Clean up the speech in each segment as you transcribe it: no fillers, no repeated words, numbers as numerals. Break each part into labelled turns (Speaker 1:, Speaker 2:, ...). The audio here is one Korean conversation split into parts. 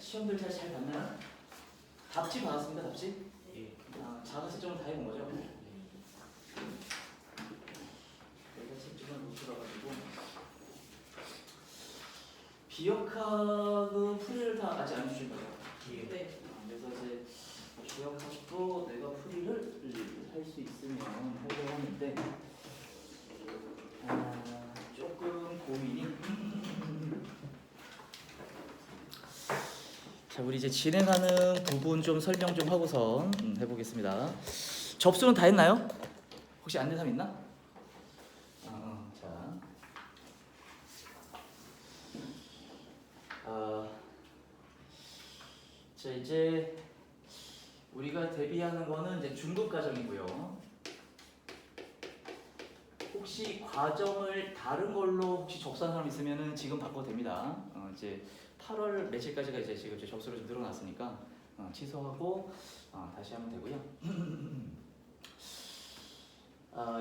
Speaker 1: 시험들 잘 봤나요? 답지 받았습니다. 답지?
Speaker 2: 예.
Speaker 1: 자가 채점을 다 해본 거죠? 내가 채점을 못 들어가지고 비역학은 풀이를 다 아직 안 주신 거예요?
Speaker 2: 예.
Speaker 3: 네.
Speaker 1: 그래서 이제 비역학도 내가 풀이를 할 수 있으면 하려고 하는데 조금 고민이. 자, 우리 이제 진행하는 부분 좀 설명 좀 하고서 해보겠습니다. 접수는 다 했나요? 혹시 안 된 사람 있나? 자, 자 이제 우리가 대비하는 거는 이제 중급 과정이고요. 혹시 과정을 다른 걸로 혹시 접수한 사람 있으면은 지금 바꿔도 됩니다. 이제 8월 며칠까지가 이제 지금 접수로 좀 늘어났으니까 취소하고 다시 하면 되고요.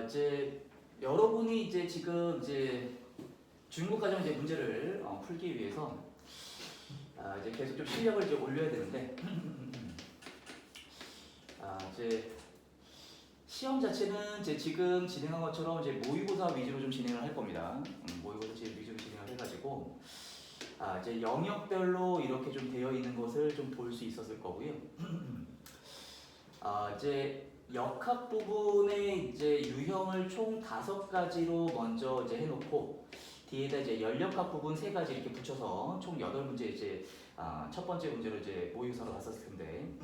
Speaker 1: 이제 여러분이 이제 지금 이제 중급 과정 이제 문제를 풀기 위해서 이제 계속 좀 실력을 이제 올려야 되는데 이제 시험 자체는 이제 지금 진행한 것처럼 이제 모의고사 위주로 좀 진행을 할 겁니다. 모의고사 위주로 진행을 해가지고 이제 영역별로 이렇게 좀 되어 있는 것을 좀 볼 수 있었을 거고요. 이제 역학 부분의 이제 유형을 총 5가지로 먼저 이제 해놓고 뒤에다 이제 연력학 부분 3가지 이렇게 붙여서 총 8문제 이제 첫 번째 문제로 이제 모의고사로 갔었을 텐데.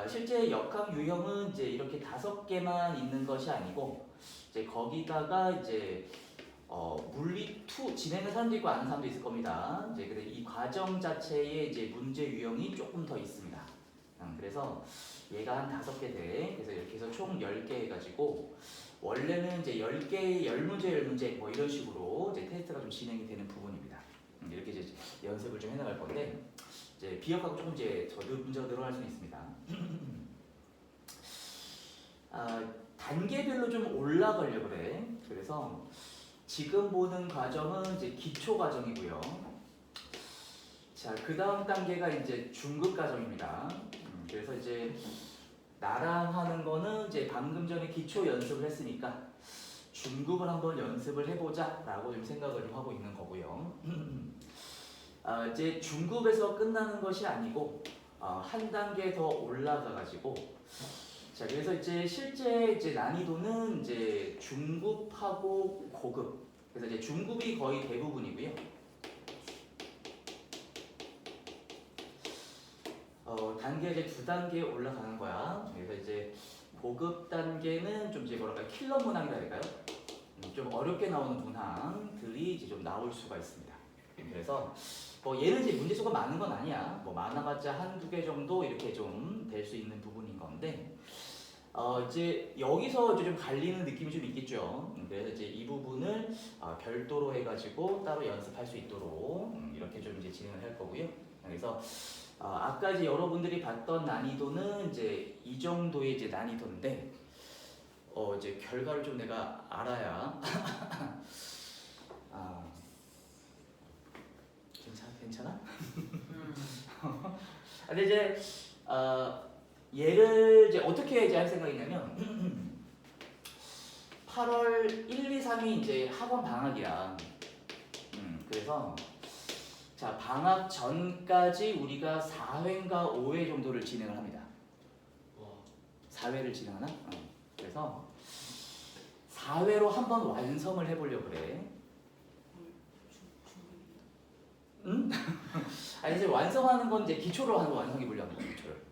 Speaker 1: 실제 역학 유형은 이제 이렇게 5개만 있는 것이 아니고 이제 거기다가 이제 물리 2 진행하는 사람도 있고 아는 사람도 있을 겁니다. 이제 근데 이 과정 자체에 이제 문제 유형이 조금 더 있습니다. 그래서 얘가 한 5개 돼. 그래서 이렇게 해서 총 10개 해가지고 원래는 이제 10개, 10문제 뭐 이런 식으로 이제 테스트가 좀 진행이 되는 부분입니다. 이렇게 이제 연습을 좀 해나갈 건데. 이제 비역하고 조금 이제 문제가 늘어날 수는 있습니다. 단계별로 좀 올라가려고 그래. 그래서 지금 보는 과정은 이제 기초 과정이고요. 자, 그 다음 단계가 이제 중급 과정입니다. 그래서 이제 나랑 하는 거는 이제 방금 전에 기초 연습을 했으니까 중급을 한번 연습을 해보자라고 좀 생각을 좀 하고 있는 거고요. 이제 중급에서 끝나는 것이 아니고 한 단계 더 올라가가지고 자 그래서 이제 실제 이제 난이도는 이제 중급하고 고급 그래서 이제 중급이 거의 대부분이고요. 단계 이제 2단계 올라가는 거야. 그래서 이제 고급 단계는 좀 이제 뭐랄까 킬러 문항이라 할까요? 좀 어렵게 나오는 문항들이 이제 좀 나올 수가 있습니다. 그래서 뭐 얘는 이제 문제 수가 많은 건 아니야. 뭐 많아봤자 1-2개 정도 이렇게 좀 될 수 있는 부분인 건데 이제 여기서 이제 좀 갈리는 느낌이 좀 있겠죠. 그래서 이제 이 부분을 별도로 해가지고 따로 연습할 수 있도록 이렇게 좀 이제 진행을 할 거고요. 그래서 아까 이제 여러분들이 봤던 난이도는 이제 이 정도의 이제 난이도인데 이제 결과를 좀 내가 알아야 괜찮아? 근데 이제 얘를 이제 어떻게 이제 할 생각이냐면 8월 1, 2, 3이 이제 학원 방학이야. 그래서 자 방학 전까지 우리가 4회인가 5회 정도를 진행을 합니다. 4회를 진행하나? 그래서 4회로 한번 완성을 해보려고 그래. 응? 아니 이제 완성하는 건 이제 기초로 한번 완성해 보려는 거예요. 기초를.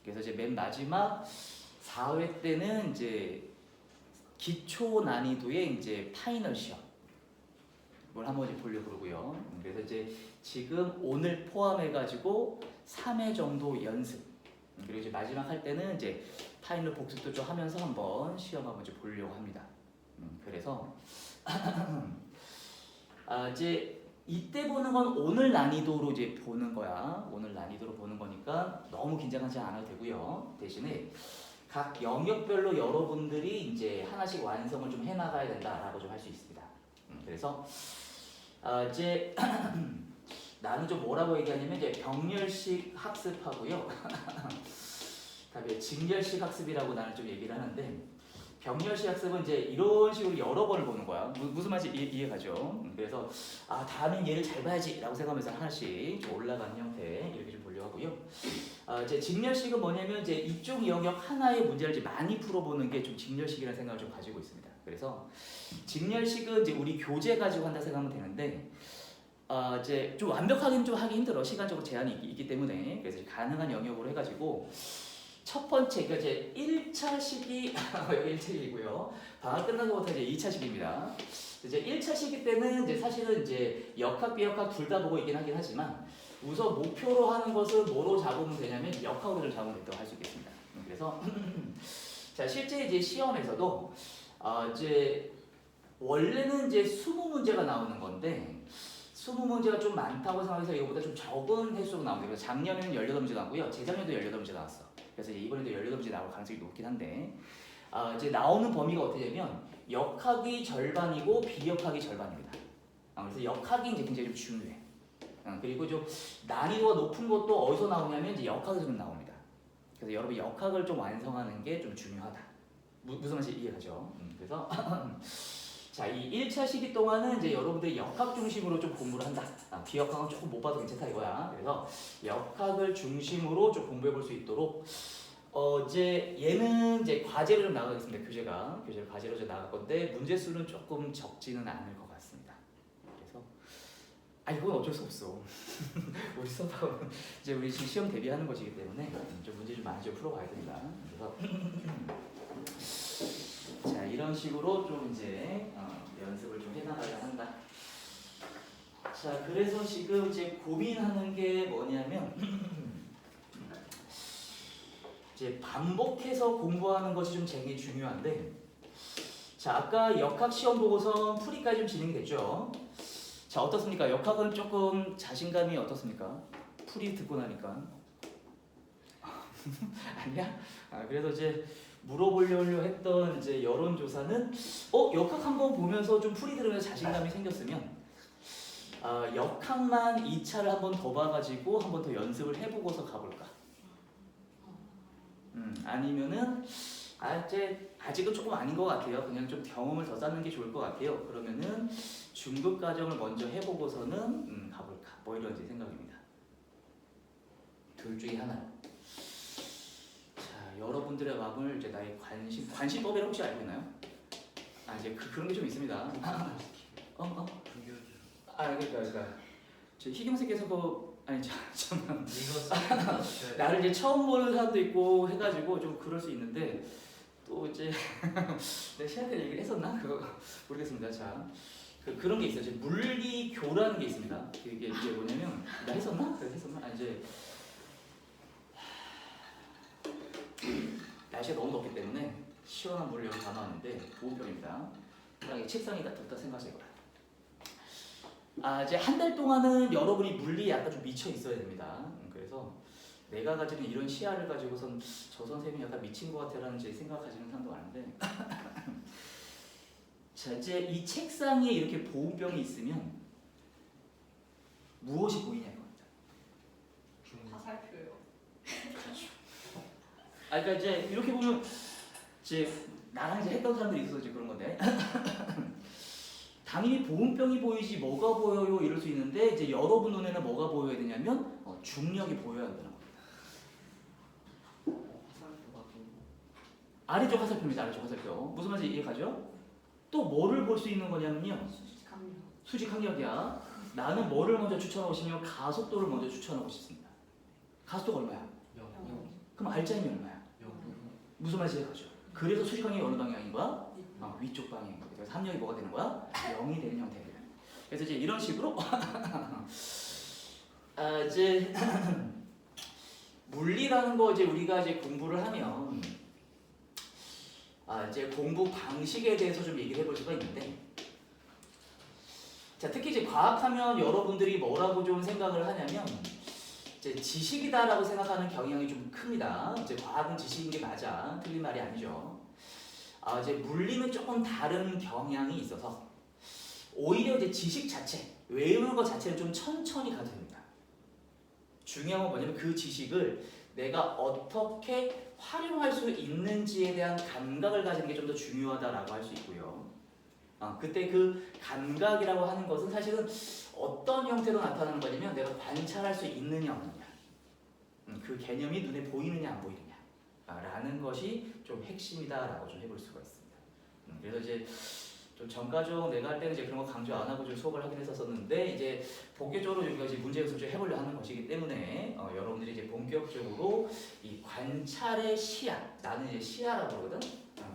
Speaker 1: 그래서 이제 맨 마지막 4회 때는 이제 기초 난이도의 이제 파이널 시험 뭘 한번 이제 보려고 그러고요. 그래서 이제 지금 오늘 포함해가지고 3회 정도 연습. 그리고 이제 마지막 할 때는 이제 파이널 복습도 좀 하면서 한번 시험 한번 이제 보려고 합니다. 그래서 이제 이때 보는 건 오늘 난이도로 이제 보는 거야. 오늘 난이도로 보는 거니까 너무 긴장하지 않아도 되고요. 대신에 각 영역별로 여러분들이 이제 하나씩 완성을 좀 해나가야 된다라고 좀 할 수 있습니다. 그래서 이제 나는 좀 뭐라고 얘기하냐면 이제 병렬식 학습하고요. 답이 직렬식 학습이라고 나는 좀 얘기를 하는데 병렬식 학습은 이제 이런 식으로 여러 번을 보는 거야. 무슨 말인지 이해가죠? 그래서 다음엔 얘를 잘 봐야지라고 생각하면서 하나씩 좀 올라가는 형태 이렇게 좀 보려고 하고요. 이제 직렬식은 뭐냐면 이제 이쪽 영역 하나의 문제를 이제 많이 풀어보는 게 좀 직렬식이라는 생각을 좀 가지고 있습니다. 그래서 직렬식은 이제 우리 교재 가지고 한다 생각하면 되는데 이제 좀 완벽하게는 좀 하기 힘들어. 시간적으로 제한이 있기 때문에. 그래서 가능한 영역으로 해가지고 첫 번째, 그러니까 이제 1차 시기, 여기 1차 시기고요. 방학 끝나고부터 이제 2차 시기입니다. 이제 1차 시기 때는 이제 사실은 이제 역학, 비역학 둘 다 보고 있긴 하긴 하지만 우선 목표로 하는 것은 뭐로 잡으면 되냐면 역학으로 좀 잡으면 된다고 할 수 있겠습니다. 그래서 자, 실제 이제 시험에서도 이제 원래는 이제 20문제가 나오는 건데 20문제가 좀 많다고 생각해서 이거보다 좀 적은 횟수로 나옵니다. 그래서 작년에는 18문제 나왔고요. 재작년도 18문제 나왔어. 그래서 이제 이번에도 18문제 나올 가능성이 높긴 한데 이제 나오는 범위가 어떻게 되면 역학이 절반이고 비역학이 절반입니다. 그래서 역학이 이제 굉장히 좀 중요해. 그리고 좀 난이도가 높은 것도 어디서 나오냐면 이제 역학에서 좀 나옵니다. 그래서 여러분 역학을 좀 완성하는 게 좀 중요하다. 무슨 말인지 이해가죠? 그래서 자, 이 1차 시기 동안은 이제 여러분들이 역학 중심으로 좀 공부를 한다. 비역학은 조금 못 봐도 괜찮다 이거야. 그래서 역학을 중심으로 좀 공부해 볼 수 있도록 이제 얘는 이제 과제로 좀 나가겠습니다. 교재를 과제로 좀 나갈 건데 문제 수는 조금 적지는 않을 것 같습니다. 그래서 이건 어쩔 수 없어. 우리 수업하고 이제 우리 지금 시험 대비하는 것이기 때문에 좀 문제 좀 많이 좀 풀어봐야 됩니다. 그래서 자, 이런 식으로 좀 이제 연습을 좀 해나가야 한다. 자, 그래서 지금 이제 고민하는 게 뭐냐면 이제 반복해서 공부하는 것이 좀 되게 중요한데 자, 아까 역학 시험 보고서 풀이까지 좀 진행이 됐죠. 자, 어떻습니까? 역학은 조금 자신감이 어떻습니까? 풀이 듣고 나니까 아니야? 그래서 이제 물어보려고 했던 이제 여론조사는 역학 한번 보면서 좀 풀이 들으면서 자신감이 생겼으면 역학만 2차를 한번 더 봐가지고 한번 더 연습을 해보고서 가볼까? 아니면은 이제 아직은 조금 아닌 것 같아요. 그냥 좀 경험을 더 쌓는 게 좋을 것 같아요. 그러면은 중급 과정을 먼저 해보고서는 가볼까? 뭐 이런 제 생각입니다. 둘 중에 하나. 여러분들의 마음을 이제 나의 관심법이라고 혹시 알고 있나요? 이제 그런 게 좀 있습니다. 그러니까 저 희경새께서 잠깐만. 나를 이제 처음 보는 사람도 있고 해가지고 좀 그럴 수 있는데 또 이제 내가 시간대 얘기를 했었나? 그거 모르겠습니다. 자, 그런 게 있어요. 이제 물리교라는 게 있습니다. 이게 뭐냐면 나 했었나? 이제 날씨가 너무 덥기 때문에 시원한 물을 여기 담아왔는데 보온병입니다. 책상에 뒀다 생각하세요. 이제 한 달 동안은 여러분이 물리에 약간 좀 미쳐 있어야 됩니다. 그래서 내가 가지는 이런 시야를 가지고선 저 선생님이 약간 미친 것 같아라는 생각하시는 사람도 많은데 자, 이제 이 책상에 이렇게 보온병이 있으면 무엇이 보이냐 이겁니다.
Speaker 2: 화살표요.
Speaker 1: 그렇죠. 그러니까 이제 이렇게 보면 이제 나랑 이제 했던 사람들이 있어서 이제 그런 건데 당연히 보온병이 보이지 뭐가 보여요 이럴 수 있는데 이제 여러분 눈에는 뭐가 보여야 되냐면 중력이 보여야 한다는 겁니다. 아래쪽 화살표입니다. 아래쪽 화살표. 무슨 말인지 이해가죠? 또 뭐를 볼 수 있는 거냐면요. 수직 항력이야. 나는 뭐를 먼저 추천하고 싶냐면 가속도를 먼저 추천하고 싶습니다. 가속도가 얼마야?
Speaker 2: 0.
Speaker 1: 그럼 알짜임이 얼마야?
Speaker 2: 0.
Speaker 1: 무슨 말인지 이해가죠? 그래서 수직 항력이 어느 방향인 거야? 위쪽 방향인 거야. 그래서 함력이 뭐가 되는 거야? 0이 되는 형태예요. 그래서 이제 이런 식으로 이제 물리라는 거 이제 우리가 이제 공부를 하면 이제 공부 방식에 대해서 좀 얘기를 해볼 수가 있는데 자, 특히 이제 과학하면 여러분들이 뭐라고 좀 생각을 하냐면 이제 지식이다라고 생각하는 경향이 좀 큽니다. 이제 과학은 지식인 게 맞아. 틀린 말이 아니죠. 이제 물리는 조금 다른 경향이 있어서 오히려 이제 지식 자체, 외우는 것 자체는 좀 천천히 가도 됩니다. 중요한 건 뭐냐면 그 지식을 내가 어떻게 활용할 수 있는지에 대한 감각을 가지는 게 좀 더 중요하다라고 할 수 있고요. 그때 그 감각이라고 하는 것은 사실은 어떤 형태로 나타나는 거냐면 내가 관찰할 수 있느냐 없느냐, 그 개념이 눈에 보이느냐 안 보이느냐 라는 것이 좀 핵심이다라고 좀 해볼 수가 있습니다. 그래서 이제 좀 전과적 내가 할 때는 이제 그런 거 강조 안 하고 좀 수업을 하긴 했었는데 이제 본격적으로 여기가 이제 문제 연습을 좀 해보려 하는 것이기 때문에 여러분들이 이제 본격적으로 이 관찰의 시야, 나는 이제 시야라고 그러거든.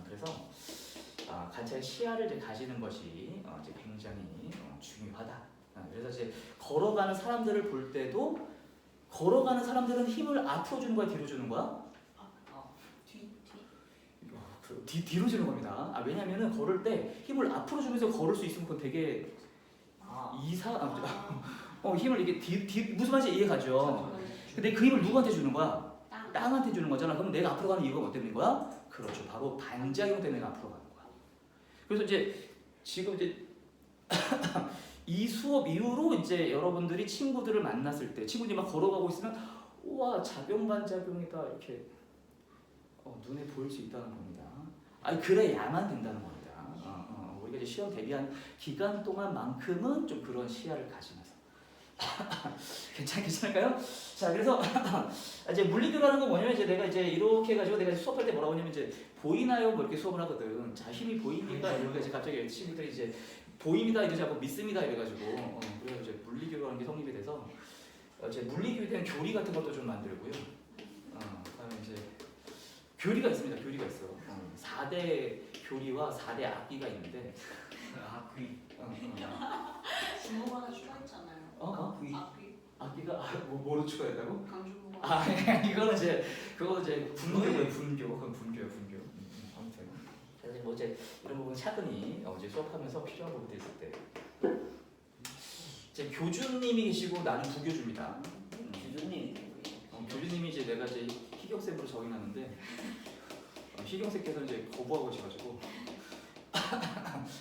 Speaker 1: 그래서 관찰 시야를 이제 가지는 것이 이제 굉장히 중요하다. 그래서 이제 걸어가는 사람들을 볼 때도 걸어가는 사람들은 힘을 앞으로 주는 거야, 뒤로 주는 거야? 뒤로 주는 겁니다. 왜냐면은 걸을 때 힘을 앞으로 주면서 걸을 수 있으면 그건 되게 힘을 이게 무슨 말인지 이해가죠? 근데 그 힘을 누구한테 주는 거야? 땅한테 주는 거잖아. 그럼 내가 앞으로 가는 이유가 뭐 때문인 거야? 그렇죠. 바로 반작용 때문에 내가 앞으로 가는 거야. 그래서 이제 지금 이제 이 수업 이후로 이제 여러분들이 친구들을 만났을 때 친구들이 막 걸어가고 있으면 우와 작용 반작용이다 이렇게 눈에 보일 수 있다는 겁니다. 그래야만 된다는 겁니다. 우리가 이제 시험 대비한 기간 동안만큼은 좀 그런 시야를 가지면서 괜찮을까요? 자, 그래서 이제 물리교라는 건 뭐냐면 이제 내가 이제 이렇게 해가지고 내가 수업할 때 뭐라고 하냐면 이제 보이나요? 뭐 이렇게 수업을 하거든. 자, 힘이 보입니까? 이러니까 이제 갑자기 친구들이 이제 보입니다 이러지 않고 믿습니다 이래가지고 그래서 이제 물리교라는 게 성립이 돼서 이제 물리교에 대한 교리 같은 것도 좀 만들고요. 그다음에 이제 교리가 있습니다. 교리가 있어. 4대 교리와 4대 악기가 있는데
Speaker 2: 악귀.
Speaker 3: 중국 하나 추가했잖아요.
Speaker 1: 악기가 뭐로 추가했다고?
Speaker 3: 강주국어.
Speaker 1: 이거는 이제 그거 이제 분교예요. 그건 분교야. 아무튼 그래서 뭐 이제 이런 부분 차근히 이제 수업하면서 필요한 부분도 있을 때 이제 교주님이 계시고 나는 부교주입니다. 교주님이 이제 내가 이제 희경쌤으로 적응하는데 희경쌤께서 이제 거부하고 계셔가지고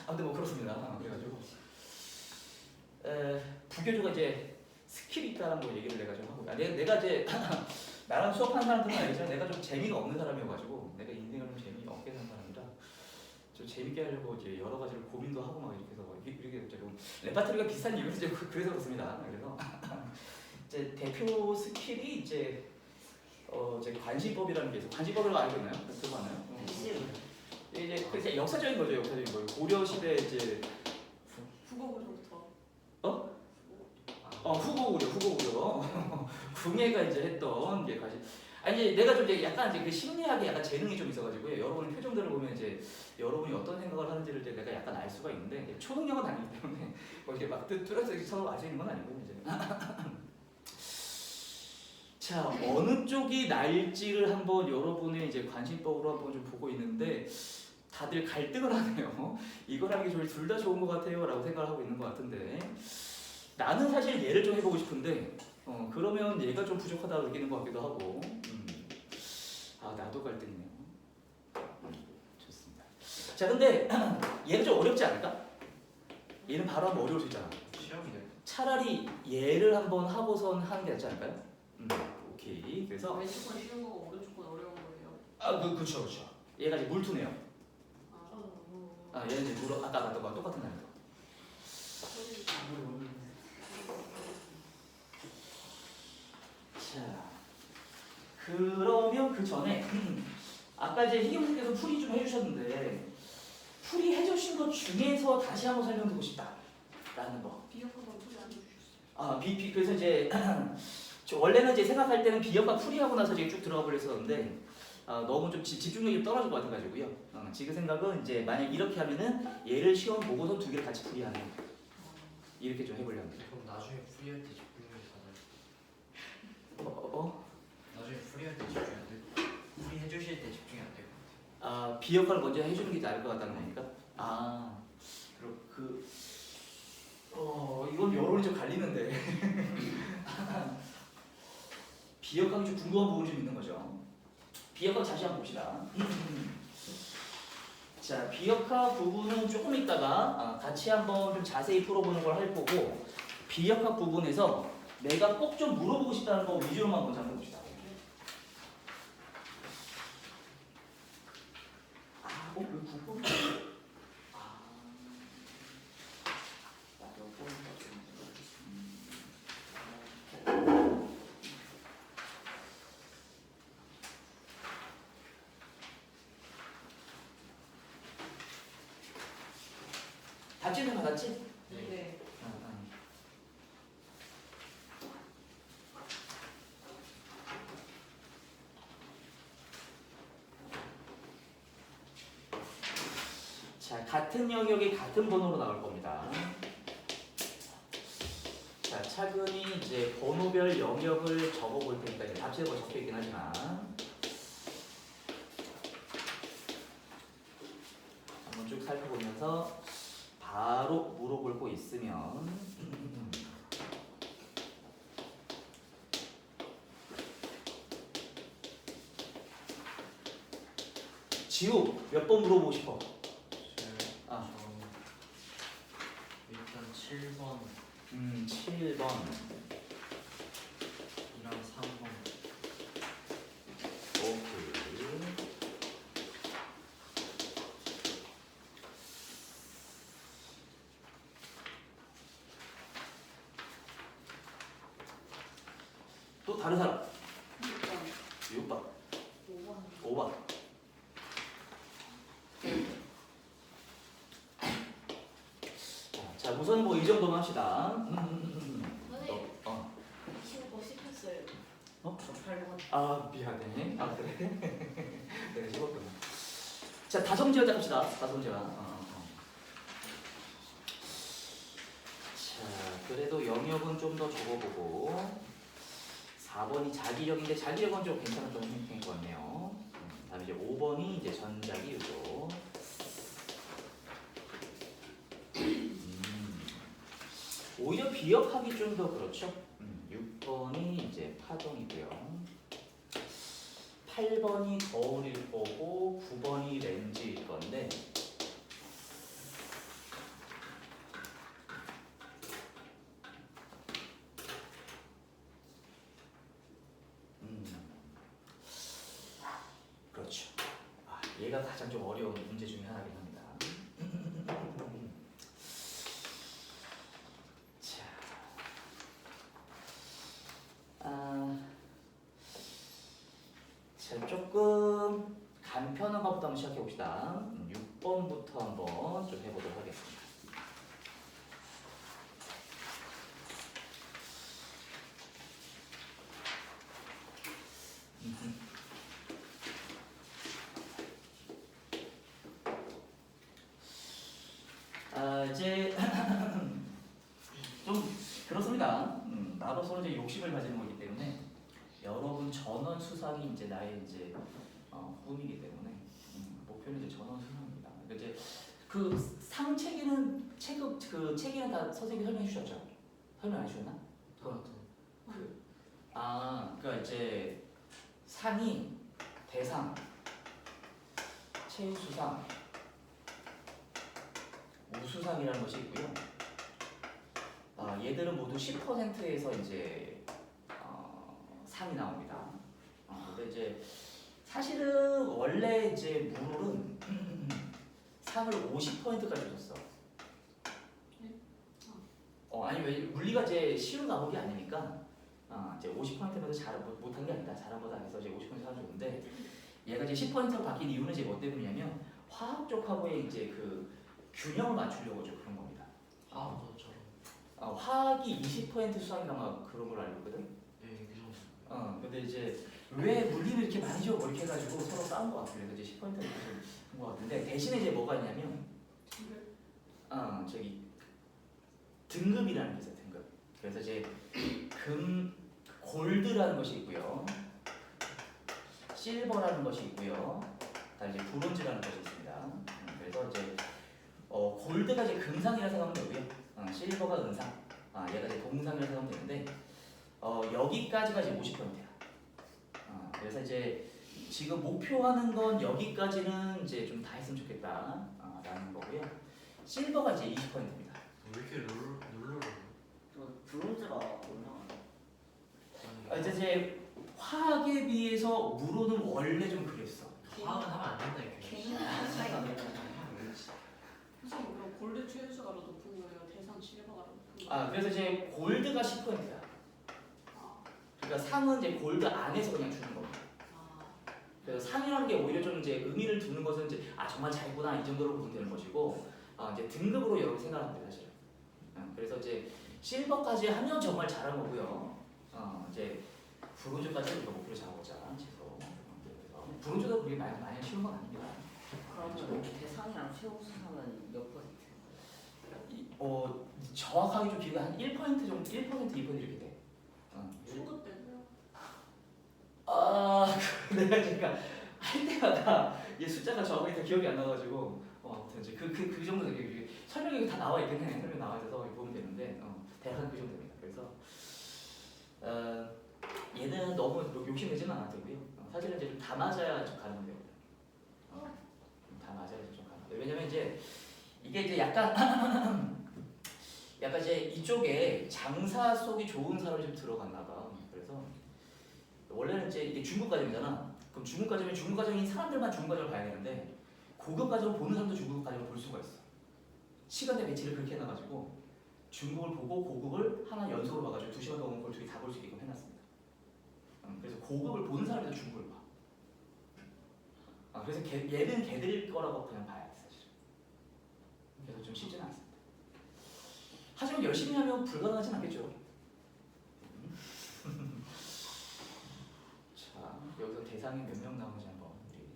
Speaker 1: 아무튼 뭐 그렇습니다. 그래가지고 부교주가 이제 스킬이 있다는 거 얘기를 내가 좀 하고 내가 이제 나랑 수업하는 사람들은 알겠지만 내가 좀 재미가 없는 사람이어가지고 내가 인생을 좀 재미가 없게 사는 사람이라 좀 재밌게 하려고 이제 여러 가지를 고민도 하고 막 이렇게 해서 이렇게 좀 레파토리가 비슷한 이유로 이제 그래서 그렇습니다. 그래서 이제 대표 스킬이 이제 이제 관시법이라는 게 있어요. 관시법이라고 알고 있나요? 들어봤나요? 이제 그냥 역사적인 거죠. 역사적인 거. 고려 시대 이제
Speaker 3: 후고구려부터.
Speaker 1: 후고구려. 궁예가 이제 했던 게 관시. 이제 내가 좀 이제 약간 이제 그 심리학에 약간 재능이 좀 있어가지고요. 여러분의 표정들을 보면 이제 여러분이 어떤 생각을 하는지를 이제 내가 약간 알 수가 있는데 초능력은 아니기 때문에 뭐 이렇게 막 뚫어서 서로 알 수 있는 건 아니고 이제. 자, 어느 쪽이 날지를 한번 여러분의 이제 관심법으로 한번 좀 보고 있는데 다들 갈등을 하네요. 이거랑 이게 둘 다 좋은 것 같아요라고 생각을 하고 있는 것 같은데 나는 사실 얘를 좀 해보고 싶은데 그러면 얘가 좀 부족하다고 느끼는 것 같기도 하고 나도 갈등이네요. 좋습니다. 자, 근데 얘가 좀 어렵지 않을까? 얘는 바로 한번 어려울 수 있잖아.
Speaker 2: 시험이네.
Speaker 1: 차라리 얘를 한번 하고선 하는 게 낫지 않을까요? 오케이. 그래서
Speaker 3: 왼쪽은 쉬운 거고 오른쪽은 어려운 거예요.
Speaker 1: 그쵸. 얘가 이제 물투네요. 얘는 이제 물 아까 봤던 거랑 똑같은 난이도. 자, 그러면 그 전에 아까 이제 희경님께서 풀이 좀 해주셨는데 풀이 해주신 것 중에서 다시 한번 설명드리고 싶다라는 거.
Speaker 3: 비역학은 풀이 안 해주셨어요.
Speaker 1: 그래서 이제 원래는 이제 생각할 때는 비역학 풀이하고 나서 이제 쭉 들어가 보려 했었는데 너무 좀 집중력이 좀 떨어질 것 같아가지고요. 지금 생각은 이제 만약 이렇게 하면은 얘를 시험 보고서 두 개를 같이 풀이하는 이렇게 좀 해보려 합니다.
Speaker 2: 그럼 나중에 풀이할 때 집중력이 달라요. 나중에 풀이할 때 집중이 안 돼. 풀이 해주실 때 집중이 안 될 것 같아요.
Speaker 1: 비역학을 먼저 해주는 게 나을 것 같다는 겁니까? 이건 여론이 좀 갈리는데 비역학이 좀 궁금한 부분이 좀 있는 거죠. 비역학 다시 한번 봅시다. 자, 비역학 부분은 조금 있다가 같이 한번 좀 자세히 풀어보는 걸 할 거고 비역학 부분에서 내가 꼭 좀 물어보고 싶다는 거 위주로만 먼저 한번 해봅시다. 아, 왜 국뽕이? 아, 맞아, 뽕이가 좀. 닫지는 받았지?
Speaker 3: 네.
Speaker 1: 자, 같은 영역이 같은 번호로 나올 겁니다. 자, 차근히 이제 번호별 영역을 적어볼 테니까 이제 답지에 뭐 적혀 있긴 하지만 한번 쭉 살펴보면서 바로 물어볼 거 있으면 지우 몇 번 물어보고 싶어? 아.
Speaker 2: 일단 7번
Speaker 1: 7번.
Speaker 2: 이랑 3번.
Speaker 1: 오케이. 또 다른 사람. 6번. 5번. 자, 우선 뭐 이 정도만 합시다.
Speaker 3: 선생님,
Speaker 1: 어.
Speaker 3: 25 씹혔어요.
Speaker 1: 어?
Speaker 3: 저 8번.
Speaker 1: 아, 미안해. 아, 그래? 내가 찍었구나. 자, 다성지어 합시다. 다성지어. 자, 그래도 영역은 좀 더 적어보고 4번이 자기력인데 자기력은 좀 괜찮은 좀 힘든 것 같네요. 다음에 이제 5번이 이제 전자기 유도. 오히려 비역학이 좀 더 그렇죠. 6번이 이제 파동이고요. 8번이 거울일 거고 9번이 렌즈일 건데 그렇죠. 아, 얘가 가장 좀 어려운 문제 중에 하나긴 합니다. 자, 자, 조금 간편한 것부터 한번 시작해 봅시다. 6번부터 한번 좀 해보도록 하겠습니다. 이제 좀 그렇습니다. 나로서는 이제 욕심을 가지는 거기 때문에 여러분 전원 수상이 이제 나의 이제 꿈이기 때문에 목표는 이제 전원 수상입니다. 그러니까 이제 그 상체기는 체급 그 체계는 다 선생님이 설명해 주셨죠? 설명 안 해주셨나? 그러니까 이제 상이 대상, 최우수상, 우수상이라는 것이 있고요. 얘들은 모두 10%에서 이제 상이 나옵니다. 근데 이제 사실은 원래 이제 물울은 상을 50%까지 줬어. 아니 왜 물리가 이제 쉬운 과목이 아니니까 이제 50%면서 잘 못한 게 아니다. 잘한 거다 해서 이제 50% 상을 줬는데 얘가 이제 10%로 바뀐 이유는 이제 뭐 때문이냐면 화학 쪽하고의 이제 그 균형을 맞추려고 좀 그런 겁니다.
Speaker 2: 저처럼.
Speaker 1: 화학이 20% 수상인가 막 그런 걸로 알고 있거든.
Speaker 2: 네, 그 정도.
Speaker 1: 근데 이제 왜 물리는 이렇게 많이 줘? 뭐 이렇게 해가지고 서로 싸운 것 같아요. 그래서 이제 10%를 한것 같은데 대신에 이제 뭐가 있냐면 저기 등급이라는 게 있어요. 등급. 그래서 이제 골드라는 것이 있고요. 실버라는 것이 있고요. 그다음에 이제 브론즈라는 것이 있습니다. 그래서 이제 골드가 이제 금상이라 생각하면 되고요. 실버가 은상. 얘가 이제 동상이라 생각하면 되는데 여기까지가 이제 50%야. 그래서 이제 지금 목표하는 건 여기까지는 이제 좀 다 했으면 좋겠다. 라는 거고요. 실버가 이제 20%입니다.
Speaker 2: 왜 이렇게 룰러로?
Speaker 4: 저 브론즈가 얼마나?
Speaker 1: 이제 화학에 비해서 물호는 원래 좀 그랬어.
Speaker 2: 화학은 하면 안 된다 이렇게.
Speaker 3: 걔는
Speaker 4: 차이가 안 나요.
Speaker 3: 선생님 그럼 골드 추연수가 더 높은 거예요? 대상 실버가 더 높은 거예요?
Speaker 1: 아 그래서 이제 골드가 10%야.
Speaker 3: 아,
Speaker 1: 그러니까 상은 이제 골드 안에서 그냥 주는 겁니다.
Speaker 3: 아,
Speaker 1: 그래서 상이라는 게 오히려 좀 이제 의미를 두는 것은 이제 아 정말 잘구나 이 정도로 보면 되는 것이고 이제 등급으로 여러분 생각하면 돼요 사실. 그래서 이제 실버까지 하면 정말 잘한 거고요. 이제 브론즈까지 우리가 목표를 잡아보자 최소. 그래서 브론즈도 그렇게 많이 쉬운 건 아닙니다.
Speaker 4: 그러면 대상이랑 최우수상은 몇 퍼센트?
Speaker 1: 정확하게 좀 비교가 한 1% 정도, 1% 2% 이렇게 돼.
Speaker 3: 중급 때도요?
Speaker 1: 내가 그러니까 할 때마다 이 숫자가 정확하게 다 기억이 안 나가지고 아무튼 이제 그 정도 되게 설명이 다 나와 있긴 해. 설명 나와 있어서 보면 되는데 대략은 그 정도 됩니다. 그래서 얘는 너무 욕심내지는 않아도 되고요. 사실은 이제 좀 다 맞아야 좀 가는 거예요. 다 맞아야 좀 가는 거예요. 왜냐면 이제 이게 이제 약간 이제 이쪽에 장사 속이 좋은 사람이 좀 들어갔나 봐. 그래서 원래는 이제 이게 중급 과정이잖아. 그럼 중급 과정이면 중급 과정인 사람들만 중급 과정을 봐야 되는데 고급 과정을 보는 사람도 중급 과정을 볼 수가 있어. 시간대 배치를 그렇게 해놔가지고 중급을 보고 고급을 하나 연속으로 봐가지고 2시간 동안 그걸 두 개 다 볼 수 있게끔 해놨습니다. 그래서 고급을 보는 사람들도 중급을 봐. 그래서 얘는 걔들일 거라고 그냥 봐야 돼 사실. 그래서 좀 쉽지는 않습니다. 하지만 열심히 하면 불가능하진 않겠죠. 자, 여기서 대상이 몇 명 나오는지 한번 우리.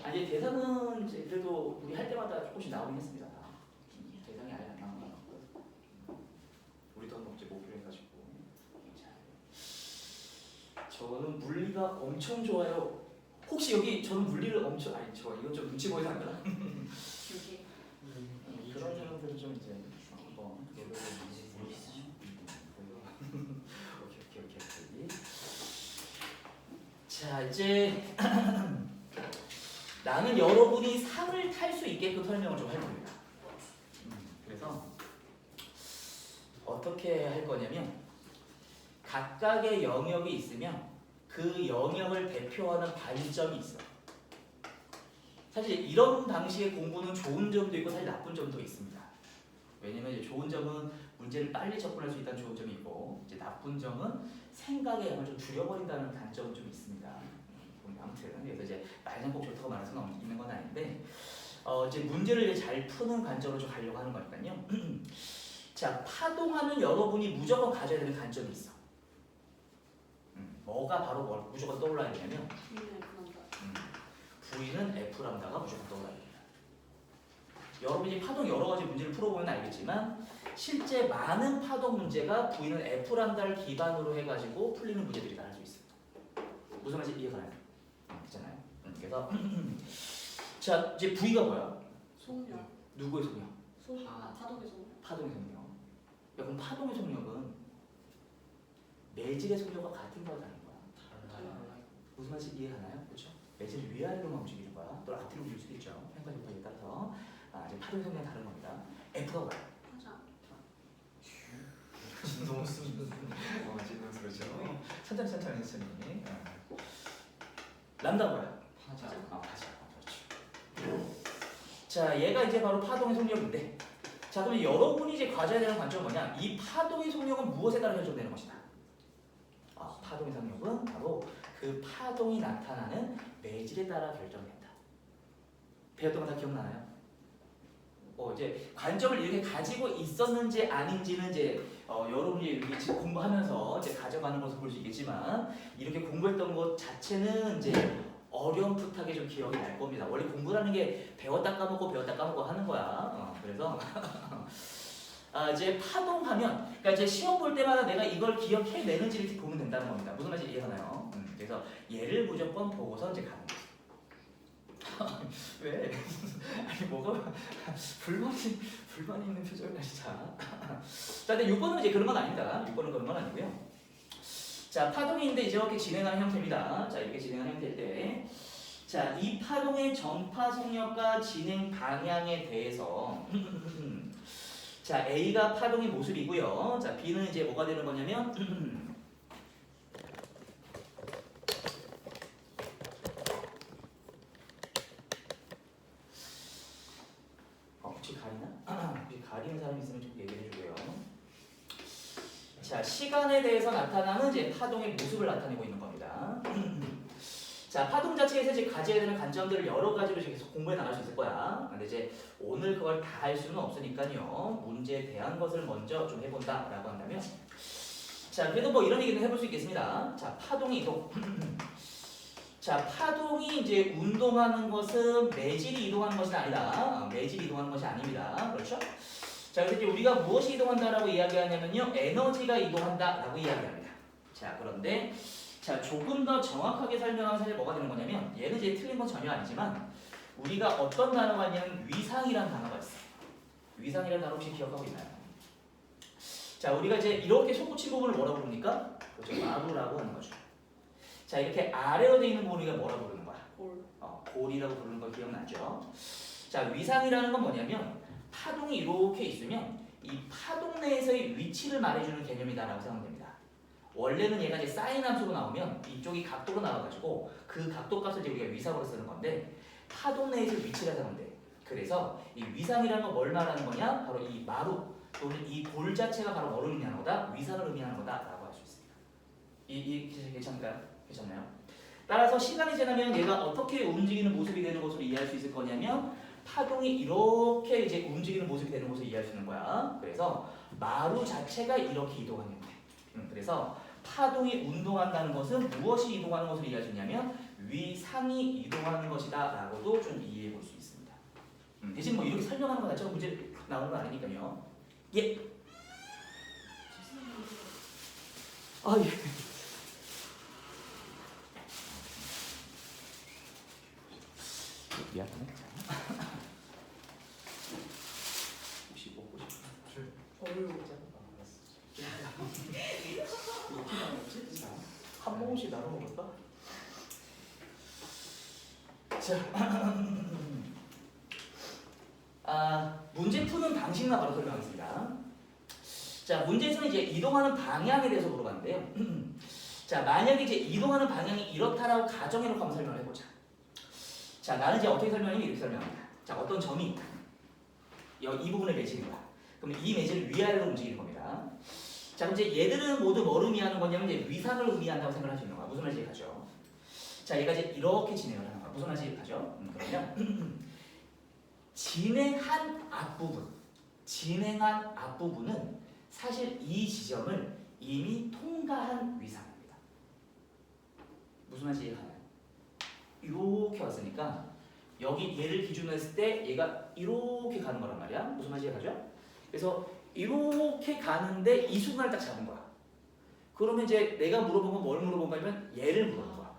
Speaker 1: 아니 대상은 이제 그래도 우리 할 때마다 조금씩 나오긴 했습니다. 대상이 아예 안 나온 거 같고. 우리도 한번 이제 목표로 해가지고. 자, 저는 물리가 엄청 좋아요. 혹시 여기 저는 물리를 엄청 이건 좀 눈치 보여서 안 되나?
Speaker 3: 이게
Speaker 1: 그런 사람들은 좀 이제 한번 예를 오케이. 자 이제 나는 여러분이 상을 탈 수 있게끔 설명을 좀 할 겁니다. 그래서 어떻게 할 거냐면 각각의 영역이 있으면 그 영역을 대표하는 관점이 있어. 사실 이런 방식의 공부는 좋은 점도 있고 사실 나쁜 점도 있습니다. 왜냐면 이제 좋은 점은 문제를 빨리 접근할 수 있다는 좋은 점이 있고 이제 나쁜 점은 생각의 양을 좀 줄여버린다는 단점은 좀 있습니다. 아무튼 그래서 이제 말은 꼭 좋다고 말할 수는 있는 건 아닌데 이제 문제를 이제 잘 푸는 관점으로 좀 가려고 하는 거니까요. 자 파동하면 여러분이 무조건 가져야 되는 관점이 있어. 뭐가 바로 무조건 떠올라야 되냐면
Speaker 3: V는 그런다.
Speaker 1: V는 F 람다가 무조건 떠올라야 됩니다. 여러분이 파동 여러 가지 문제를 풀어보면 알겠지만 실제 많은 파동 문제가 V는 F 람다를 기반으로 해가지고 풀리는 문제들이다 할 수 있습니다. 무슨 말인지 이해가 나요? 그렇잖아요. 그래서 자 이제 V가 뭐야?
Speaker 3: 속력.
Speaker 1: 누구의 속력?
Speaker 3: 파동의 속력.
Speaker 1: 파동의 속력. 야, 그럼 파동의 속력은 매질의 속력과 같은 거야 다른 거야?
Speaker 2: 달라요.
Speaker 1: 무슨 말인지 이해가나요? 그렇죠? 매질이 위아래로만 움직이는 거야. 또 앞뒤로 움직일 수도 있죠. 평가 조건에 따라서 이제 파동 속력이 다른 겁니다. F가 뭐야?
Speaker 3: 화장.
Speaker 1: 진동 진동 그렇죠. 천천히. 람다 뭐야?
Speaker 2: 화장.
Speaker 1: 파장. 그렇죠. 자, 얘가 이제 바로 파동의 속력인데, 자 그럼 여러분이 이제 가져야 되는 관점은 뭐냐? 이 파동의 속력은 무엇에 따라 결정되는 것이다. 파동의 속력은 바로 그 파동이 나타나는 매질에 따라 결정된다. 배웠던 거 다 기억나나요? 이제 관점을 이렇게 가지고 있었는지 아닌지는 이제 여러분이 이렇게 지금 공부하면서 이제 가져가는 것을 볼 수 있겠지만 이렇게 공부했던 것 자체는 이제 어렴풋하게 좀 기억이 날 겁니다. 원래 공부라는 게 배웠다 까먹고 하는 거야. 그래서 이제 파동하면, 그러니까 이제 시험 볼 때마다 내가 이걸 기억해내는지를 이렇게 보면 된다는 겁니다. 무슨 말인지 이해가나요? 그래서 얘를 무조건 보고서 이제 가는 거죠. 왜? 아니 뭐가 불만이 있는 표정을 진짜. 자, 근데 6번은 이제 그런 건 아닙니다. 6번은 그런 건 아니고요. 자, 파동인데 이제 이렇게 진행하는 형태입니다. 자, 이렇게 진행하는 형태일 때, 자, 이 파동의 전파 속력과 진행 방향에 대해서 자, A가 파동의 모습이고요. 자, B는 이제 뭐가 되는 거냐면 혹시 가리나? 혹시 가리는 사람이 있으면 좀 얘기해 주고요. 자, 시간에 대해서 나타나는 이제 파동의 모습을 나타내고 있는 겁니다. 자, 파동 자체에서 이제 가져야 되는 관점들을 여러 가지로 계속 공부해 나갈 수 있을 거야. 근데 이제 오늘 그걸 다 할 수는 없으니까요. 문제에 대한 것을 먼저 좀 해본다라고 한다면, 자, 그래도 뭐 이런 얘기는 해볼 수 있겠습니다. 자, 파동의 이동. 자, 파동이 이제 운동하는 것은 매질이 이동하는 것은 아니다. 매질이 이동하는 것이 아닙니다. 그렇죠? 자, 그래서 이제 우리가 무엇이 이동한다라고 이야기하냐면요, 에너지가 이동한다라고 이야기합니다. 자, 그런데 자, 조금 더 정확하게 설명하면 사실 뭐가 되는 거냐면, 얘는 이제 틀린 건 전혀 아니지만 우리가 어떤 단어가 있냐면 위상이라는 단어가 있어요. 위상이라는 단어 혹시 기억하고 있나요? 자, 우리가 이제 이렇게 솟구친 부분을 뭐라고 부릅니까? 그렇죠, 마루라고 하는 거죠. 자, 이렇게 아래로 되어 있는 부분을 우리가 뭐라고 부르는 거야?
Speaker 3: 골.
Speaker 1: 골이라고 부르는 거 기억나죠? 자, 위상이라는 건 뭐냐면 파동이 이렇게 있으면 이 파동 내에서의 위치를 말해주는 개념이다라고 생각됩니다. 원래는 얘가 이제 사인 함수로 나오면 이쪽이 각도로 나와가지고 그 각도 값을 이제 우리가 위상으로 쓰는 건데, 파동 내에서 위치가 생각돼. 그래서 이 위상이라는 건 뭘 말하는 거냐? 바로 이 마루 또는 이 골 자체가 바로 뭐를 의미하는 거다? 위상을 의미하는 거다라고 할 수 있습니다. 이 괜찮을까요? 괜찮나요? 따라서 시간이 지나면 얘가 어떻게 움직이는 모습이 되는 것으로 이해할 수 있을 거냐면, 파동이 이렇게 이제 움직이는 모습이 되는 것으로 이해할 수 있는 거야. 그래서 마루 자체가 이렇게 이동하는 거야. 그래서 파동이 운동한다는 것은 무엇이 이동하는 것을 이해할 수 있냐면 위상이 이동하는 것이다 라고도 좀 이해해 볼 수 있습니다. 대신 뭐 이렇게 설명하는 거 자체가 문제 나오는 건 아니니까요. 예. 아, 예. 미안하네. 혹시 먹고 싶어?
Speaker 3: 어려워.
Speaker 1: 한 모금씩 나눠 먹을까? 자, 문제 푸는 방식만 바로 설명하겠습니다. 자, 문제에서는 이제 이동하는 방향에 대해서 물어봤는데요. 자, 만약에 이제 이동하는 방향이 이렇다라고 가정해놓고 한번 설명을 해보자. 자, 나는 이제 어떻게 설명하냐면 이렇게 설명합니다. 자, 어떤 점이 있다. 이 부분의 매질인 거야. 그럼 이 매질을 위아래로 움직이는 겁니다. 자, 그럼 이제 얘들은 모두 뭘 의미하는 거냐면 이제 위상을 의미한다고 생각할 수 있는 거야. 무슨 말인지 이해가죠? 자, 얘가 이제 이렇게 진행을 하는 거야. 무슨 말인지 이해가죠? 그러면 진행한 앞부분은 사실 이 지점을 이미 통과한 위상입니다. 무슨 말인지 이해가나요? 이렇게 왔으니까 여기 얘를 기준으로 했을 때 얘가 이렇게 가는 거란 말이야. 무슨 말인지 이해가죠? 그래서 이렇게 가는데 이 순간을 딱 잡은 거야. 그러면 이제 내가 물어본 건 뭘 물어본 거냐면 얘를 물어본 거야.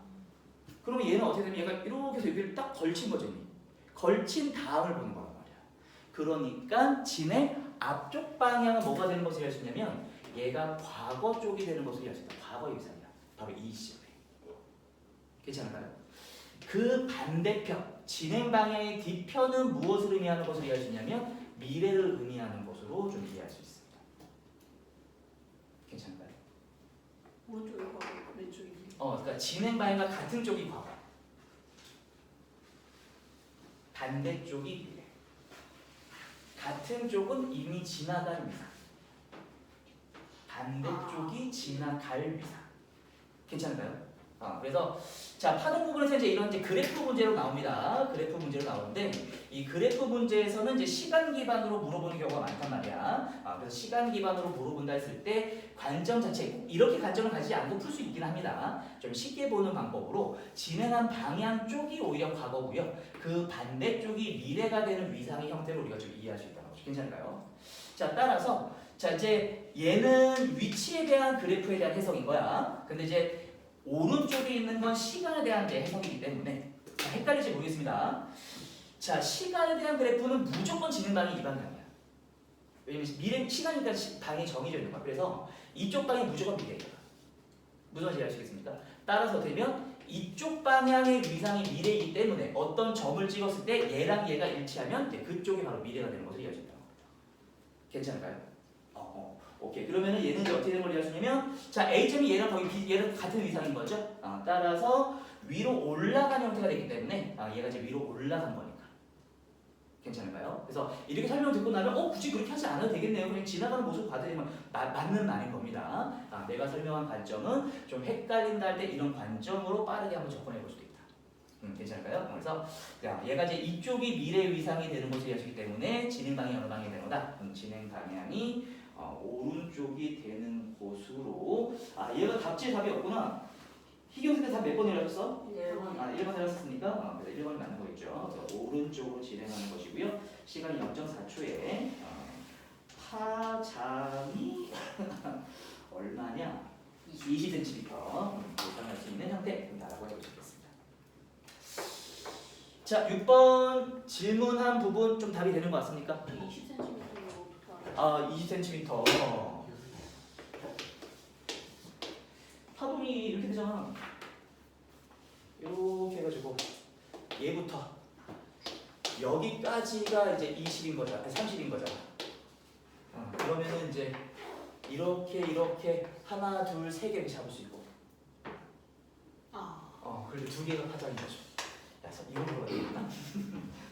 Speaker 1: 그러면 얘는 어떻게 되면 얘가 이렇게 해서 여기를 딱 걸친 거죠. 이미. 걸친 다음을 보는 거란 말이야. 그러니까 진행 앞쪽 방향은 뭐가 되는 것을 이해할 수 있냐면 얘가 과거 쪽이 되는 것을 이해할 수 있다. 과거의 위상이야. 바로 이 시점에. 괜찮을까요? 그 반대편, 진행 방향의 뒤편은 무엇을 의미하는 것을 이해할 수 있냐면 미래를 의미하는 것으로 좀 이해할 수 있습니다. 괜찮을까요?
Speaker 3: 오른쪽이 과거, 왼쪽이 미래.
Speaker 1: 그러니까 진행 방향과 같은 쪽이 과거, 반대쪽이 미래. 같은 쪽은 이미 지나간 위상, 반대쪽이 지나갈 위상. 괜찮을까요? 그래서 자, 파동 부분에서 이제 이런 이제 그래프 문제로 나옵니다. 그래프 문제로 나오는데 이 그래프 문제에서는 이제 시간 기반으로 물어보는 경우가 많단 말이야. 그래서 시간 기반으로 물어본다 했을 때 관점 자체 이렇게 관점을 가지지 않고 풀 수 있긴 합니다. 좀 쉽게 보는 방법으로 진행한 방향 쪽이 오히려 과거고요. 그 반대쪽이 미래가 되는 위상의 형태로 우리가 좀 이해할 수 있다는 거죠. 괜찮을까요? 자, 따라서 자, 이제 얘는 위치에 대한 그래프에 대한 해석인 거야. 근데 이제 오른쪽에 있는 건 시간에 대한 해석이기 때문에 헷갈릴지 모르겠습니다. 자, 시간에 대한 그래프는 무조건 진행 방향이 이 방향이야. 왜냐면 시간이니까 방향이 정해져 있는 거야. 그래서 이쪽 방향이 무조건 미래예요. 무슨 말인지 아시겠습니까? 따라서 되면 이쪽 방향의 위상이 미래이기 때문에 어떤 점을 찍었을 때 얘랑 얘가 일치하면 그쪽이 바로 미래가 되는 것을 이해할 수 있다는 겁니다. 괜찮을까요? 오케이. 그러면은 얘는 이제 어떻게 된 걸 이해할 수 있냐면, 자, A점이 얘랑 거의 얘랑 같은 위상인 거죠. 따라서 위로 올라간 형태가 되기 때문에 얘가 이제 위로 올라간 거니까. 괜찮을까요? 그래서 이렇게 설명 듣고 나면 굳이 그렇게 하지 않아도 되겠네요. 그냥 지나가는 모습 봐드리면 맞는 말인 겁니다. 내가 설명한 관점은 좀 헷갈린다 할 때 이런 관점으로 빠르게 한번 접근해 볼 수도 있다. 괜찮을까요? 그래서 얘가 이제 이쪽이 미래 위상이 되는 것을 이해하시기 때문에 진행 방향이 어느 방향이 되는 거다? 진행 방향이 오른쪽이 되는 곳으로. 얘가 답이 없구나. 희경쌤 답 몇 번 내렸어?
Speaker 3: 1번.
Speaker 1: 1번 내렸으니까 그래서 1번이 맞는 거겠죠. 그래서 오른쪽으로 진행하는 것이고요. 시간이 0.4초에 파장이 얼마냐? 20cm 예상할 수 있는 형태다라고 해볼 수 있겠습니다. 자, 6번 질문한 부분 좀 답이 되는 것 같습니까?
Speaker 3: 20cm로 어떻게 알아?
Speaker 1: 20cm. 파동이 이렇게 되잖아. 이렇게 해가지고 얘부터 여기까지가 이제 20인 거잖아, 30인 거잖아. 그러면은 이제 이렇게 하나, 둘, 세 개 잡을 수 있고. 그리고 두 개가 파장인 거죠. 이거 뭐가 되겠나?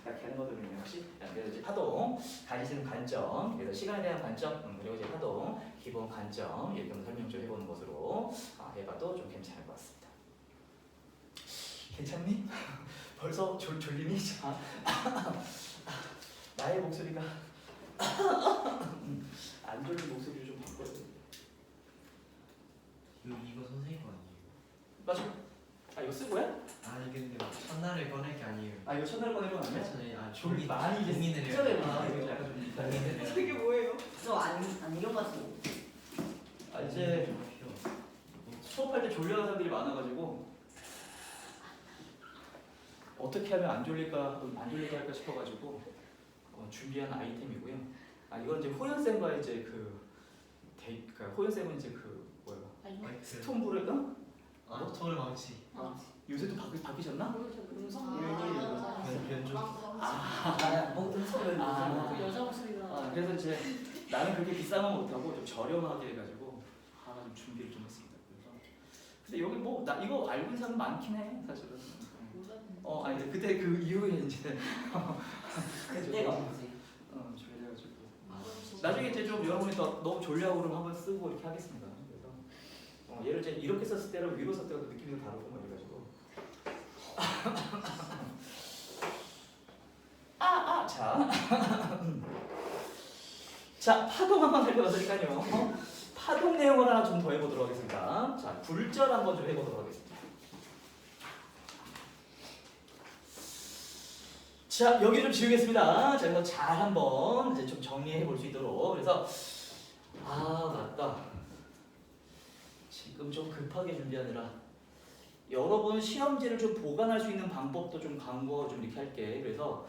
Speaker 1: 이렇게 하는 거거든요, 역시. 그래서 이제 파동, 가지시는 관점, 그래서 시간에 대한 관점, 그리고 이제 파동, 기본 관점 이렇게 한번 설명 좀 해보는 것으로 해봐도 좀 괜찮을 것 같습니다. 괜찮니? 벌써 졸림이? 나의 목소리가 안 졸린 목소리를 좀 바꿔야 돼.
Speaker 2: 이거 선생님 거 아니에요?
Speaker 1: 맞아. 이거 쓴 거야?
Speaker 2: 아니 근데 막 첫날을 꺼낼 게 아니에요.
Speaker 1: 이거 첫날 꺼낸 건 아니야?
Speaker 2: 졸리
Speaker 1: 많이 이제
Speaker 2: 고민을 해요.
Speaker 1: 이거 약간 좀
Speaker 2: 고민을 해요.
Speaker 3: 이게 뭐예요?
Speaker 4: 저 안경 같은 거.
Speaker 1: 이제 수업할 때 졸려하는 사람들이 많아가지고 어떻게 하면 안 졸릴게 할까 싶어가지고 준비한 아이템이고요. 이건 이제 호연 쌤과 이제 그러니까 호연 쌤은 이제 스톤브레가
Speaker 2: 토를 망치.
Speaker 1: 요새도 바뀌셨나?
Speaker 2: 변조.
Speaker 4: 모든 소를
Speaker 3: 그 여자 목소리가.
Speaker 1: 그래서 이제 나는 그렇게 비싼 건 못하고 좀 저렴하게 해가지고 좀 준비를 좀 했습니다. 그래서 근데 여기 나 이거 알고 있는 사람 많긴 해 사실은. 아니 그때 그 이후에 이제
Speaker 4: 그때가 뭐지?
Speaker 1: 졸려가지고 나중에 이제 좀 여러분이 더 너무 졸려하고 그러면 한번 쓰고 이렇게 하겠습니다. 그래서 얘를 이제 이렇게 썼을 때랑 위로 썼을 때가 느낌이 다르고 막 이래가지고 자 파동 한번 살펴봤으니까요. 파동 내용을 하나 좀 더 해보도록 하겠습니다. 자 굴절 한번 좀 해보도록 하겠습니다. 자 여기 좀 지우겠습니다. 자 그래서 잘 한번 이제 좀 정리해 볼 수 있도록. 그래서 맞다. 지금 좀 급하게 준비하느라 여러분 시험지를 좀 보관할 수 있는 방법도 좀 광고 좀 이렇게 할게. 그래서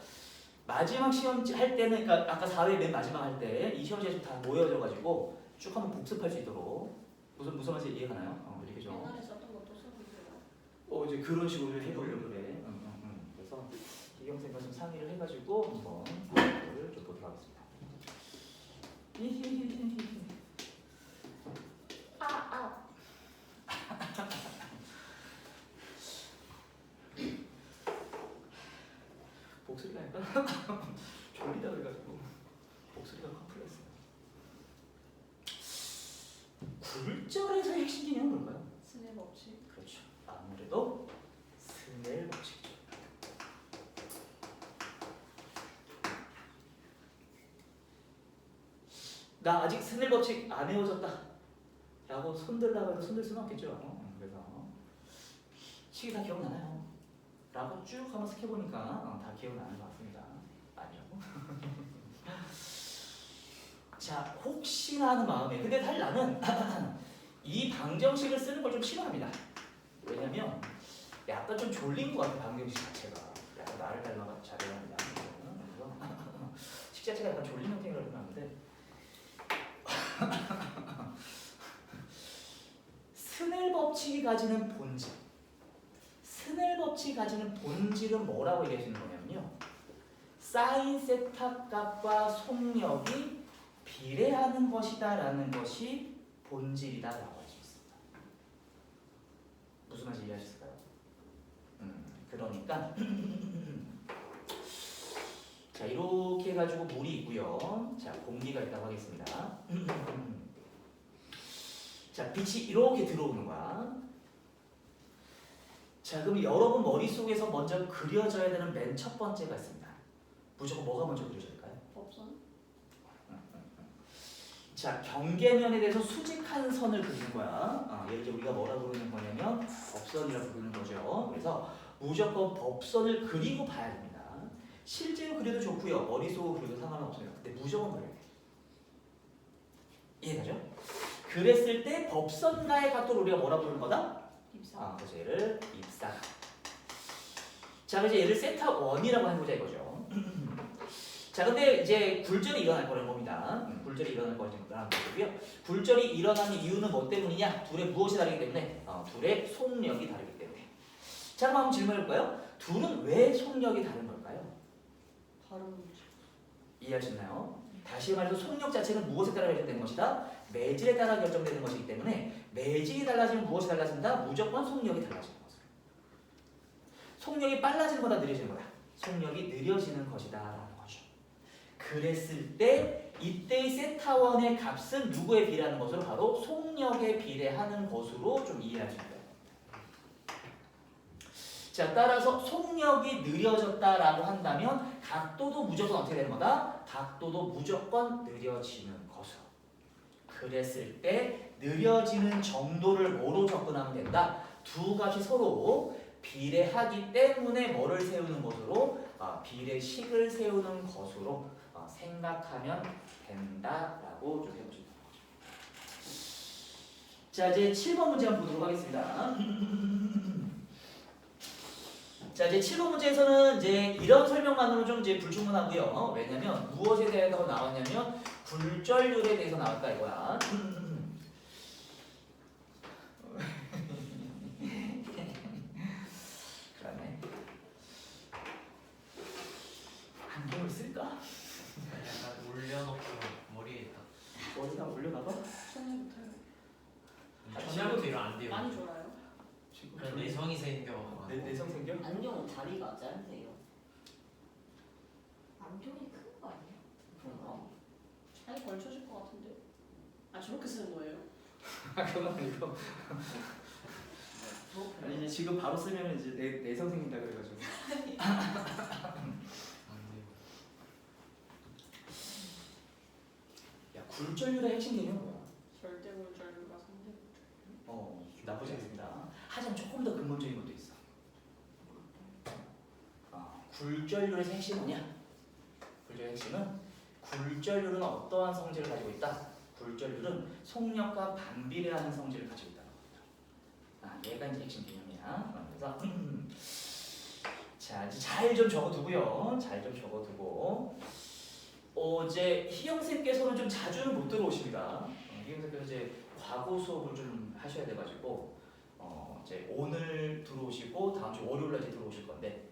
Speaker 1: 마지막 시험지 할 때는 그러니까 아까 4회 맨 마지막 할 때 이 시험지가 좀 다 모여져 가지고 쭉 한번 복습할 수 있도록 무슨 말인지 이해가나요? 이렇게 좀.
Speaker 3: 옛날에 썼던 것도 써보세요.
Speaker 1: 이제 그런 식으로 해보려고 그래. 그래서 이경생과 좀 상의를 해가지고 한번 이거를 좀 보도록 하겠습니다. 목소리가 약간 졸리다 그래가지고 목소리가 확 풀렸어요. 굴절에서의 핵심 개념은 뭘까요?
Speaker 3: 스냅 법칙.
Speaker 1: 그렇죠. 아무래도 스넬 법칙이죠. 나 아직 스넬 법칙 안 외워졌다 라고 손들라고 해도 손들 수는 없겠죠. 그래서 식이 다 기억나나요? 라고 쭉 한번 스켜보니까 다 기억나는 것 같습니다. 아니요. 자 혹시나 하는 마음에 근데 사실 나는 이 방정식을 쓰는 걸 좀 싫어합니다. 왜냐면 약간 좀 졸린 것 같아. 방정식 자체가 약간 나를 닮아가 잘해야 그래서 식 자체가 약간 졸린 형태라고 생각하는데 스넬 법칙이 가지는 본질 스넬 법칙이 가지는 본질은 뭐라고 얘기할 수 있는 거냐면요 사인 세타 값과 속력이 비례하는 것이다라는 것이 본질이다라고 할 수 있습니다. 무슨 말인지 이해하셨을까요? 그러니까 자 이렇게 해가지고 물이 있고요. 자 공기가 있다고 하겠습니다. 자 빛이 이렇게 들어오는 거야. 자 그럼 여러분 머릿속에서 먼저 그려져야 되는 맨 첫 번째가 있습니다. 무조건 뭐가 먼저 그려져야 될까요?
Speaker 3: 법선?
Speaker 1: 자 경계면에 대해서 수직한 선을 그리는 거야. 예를 들어 우리가 뭐라고 부르는 거냐면 법선이라고 부르는 거죠. 그래서 무조건 법선을 그리고 봐야 됩니다. 실제로 그려도 좋고요. 머릿속으로 그려도 상관은 없어요. 근데 무조건 그려야 돼. 이해가죠? 그랬을 때 법선과의 각도를 우리가 뭐라 부르는 거다?
Speaker 3: 입사.
Speaker 1: 그래서 얘를 입사. 자, 그래서 얘를 세타 1이라고 해보자 이거죠. 자, 근데 이제 굴절이 일어날 거라는 겁니다. 굴절이 일어날 거라는 거고요. 굴절이 일어나는 이유는 뭐 때문이냐? 둘의 무엇이 다르기 때문에? 둘의 속력이 다르기 때문에. 자, 그럼 한번 질문해볼까요? 둘은 왜 속력이 다른 걸까요?
Speaker 3: 다른 문제.
Speaker 1: 이해하셨나요? 다시 말해서 속력 자체는 무엇에 따라 결정되는 것이다? 매질에 따라 결정되는 것이기 때문에 매질이 달라지면 무엇이 달라진다? 무조건 속력이 달라지는 것이다. 속력이 빨라지는 거다 느려지는 거다? 속력이 느려지는 것이다 라는 거죠. 그랬을 때 이때의 세타1의 값은 누구에 비례하는 것으로? 바로 속력에 비례하는 것으로 좀 이해하시면 돼요. 자, 따라서 속력이 느려졌다라고 한다면 각도도 무조건 어떻게 되는 거다? 각도도 무조건 느려지는 것으로. 그랬을 때 느려지는 정도를 뭐로 접근하면 된다? 두 값이 서로 비례하기 때문에 뭐를 세우는 것으로? 비례식을 세우는 것으로 생각하면 된다라고 좀 해보시면 됩니다. 자, 이제 7번 문제 한번 보도록 하겠습니다. 자, 이제 7번 문제에서는 이제 이런 설명만으로 좀 이제 불충분하고요. 왜냐면 무엇에 대해서 나왔냐면 굴절률에 대해서 나왔다 이거야. 그러네. 안경을 쓸까?
Speaker 2: 약간 올려놓고 머리에 딱
Speaker 1: 어디다 올려놔봐.
Speaker 3: 손해부터요.
Speaker 2: 천장도 이런 안 돼요.
Speaker 3: 많이 좋아요.
Speaker 2: 그런 내성이 생겨.
Speaker 1: 내성 생겨?
Speaker 4: 안경은 다리가 짧대요.
Speaker 5: 안경이 큰 거 아니에요?
Speaker 4: 그런가?
Speaker 3: 잘 걸쳐질 것 같은데. 저렇게 쓰는 거예요?
Speaker 1: 그건 아니고. 아니 이제 지금 바로 쓰면 이제 내성 생긴다 그래가지고.
Speaker 2: 안 돼요.
Speaker 1: 야 굴절률의 핵심 개념은 뭐야?
Speaker 3: 절대 굴절률과 상대 굴절률.
Speaker 1: 나쁘지 않습니다. 하지만 조금 더 근본적인 것도 있어. 굴절률의 핵심은 뭐냐? 굴절의 핵심은 굴절률은 어떠한 성질을 가지고 있다? 굴절률은 속력과 반비례하는 성질을 가지고 있다는 겁니다. 얘가 이제 핵심 개념이야. 그래서 자 이제 잘 좀 적어두고요. 잘 좀 적어두고 이제 희영쌤께서는 좀 자주는 못 들어오십니다. 희영쌤께서 이제 과거 수업을 좀 하셔야 돼가지고 이제 오늘 들어오시고 다음 주 월요일 날 이제 들어오실 건데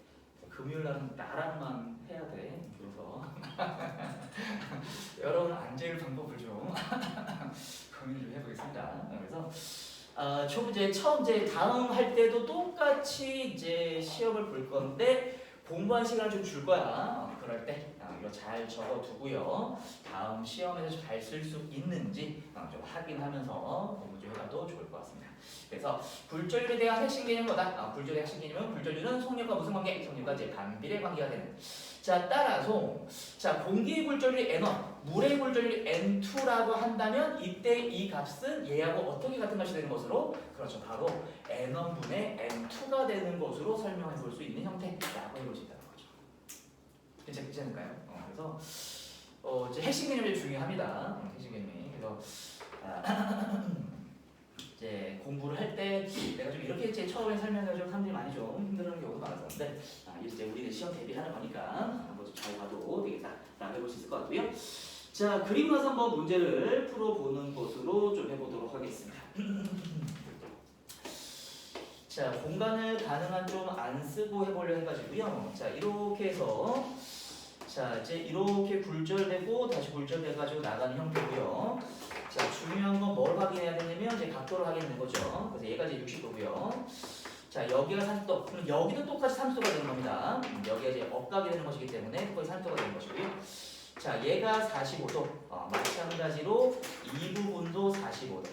Speaker 1: 금요일 날은 나랑만 해야 돼. 그래서 여러분 앉을 방법을 좀 고민을 좀 해보겠습니다. 그래서 처음 이제 다음 할 때도 똑같이 이제 시험을 볼 건데 공부한 시간을 좀 줄 거야. 그럴 때 이거 잘 적어두고요. 다음 시험에서 잘 쓸 수 있는지 좀 확인하면서 공부 좀 해봐도 좋을 것 같습니다. 그래서 굴절률에 대한 핵심 개념은 뭐다? 굴절의 핵심 개념은 굴절률은 속력과 무슨 관계? 속력과 이제 반비례 관계가 되는. 자 따라서 자 공기의 굴절률이 N1, 물의 굴절률이 N2라고 한다면 이때 이 값은 얘하고 어떻게 같은 값이 되는 것으로? 그렇죠. 바로 N1분의 N2가 되는 것으로 설명해 볼 수 있는 형태라고 해볼 수 있다는 거죠. 괜찮을까요? 그래서 이제 핵심 개념이 중요합니다. 핵심 개념이. 그래서 이제 공부를 할 때 내가 좀 이렇게 이제 처음에 설명해가지고 사람들이 많이 좀 힘들어하는 경우가 많았었는데 이제 우리는 시험 대비하는 거니까 한번 좀 잘 봐도 되겠다라고 해볼 수 있을 것 같고요. 자 그리고 나서 한번 문제를 풀어보는 것으로 좀 해보도록 하겠습니다. 자 공간을 가능한 좀 안 쓰고 해보려 해가지고요. 자 이렇게 해서 자, 이제 이렇게 굴절되고 다시 굴절돼가지고 나가는 형태고요. 자, 중요한 건 뭘 확인해야 되냐면 이제 각도를 확인하는 거죠. 그래서 얘가 이제 60도고요. 자, 여기가 30도. 그럼 여기도 똑같이 30도가 되는 겁니다. 여기가 이제 억각이 되는 것이기 때문에 똑같이 30도가 되는 것이고요. 자, 얘가 45도. 마찬가지로 이 부분도 45도.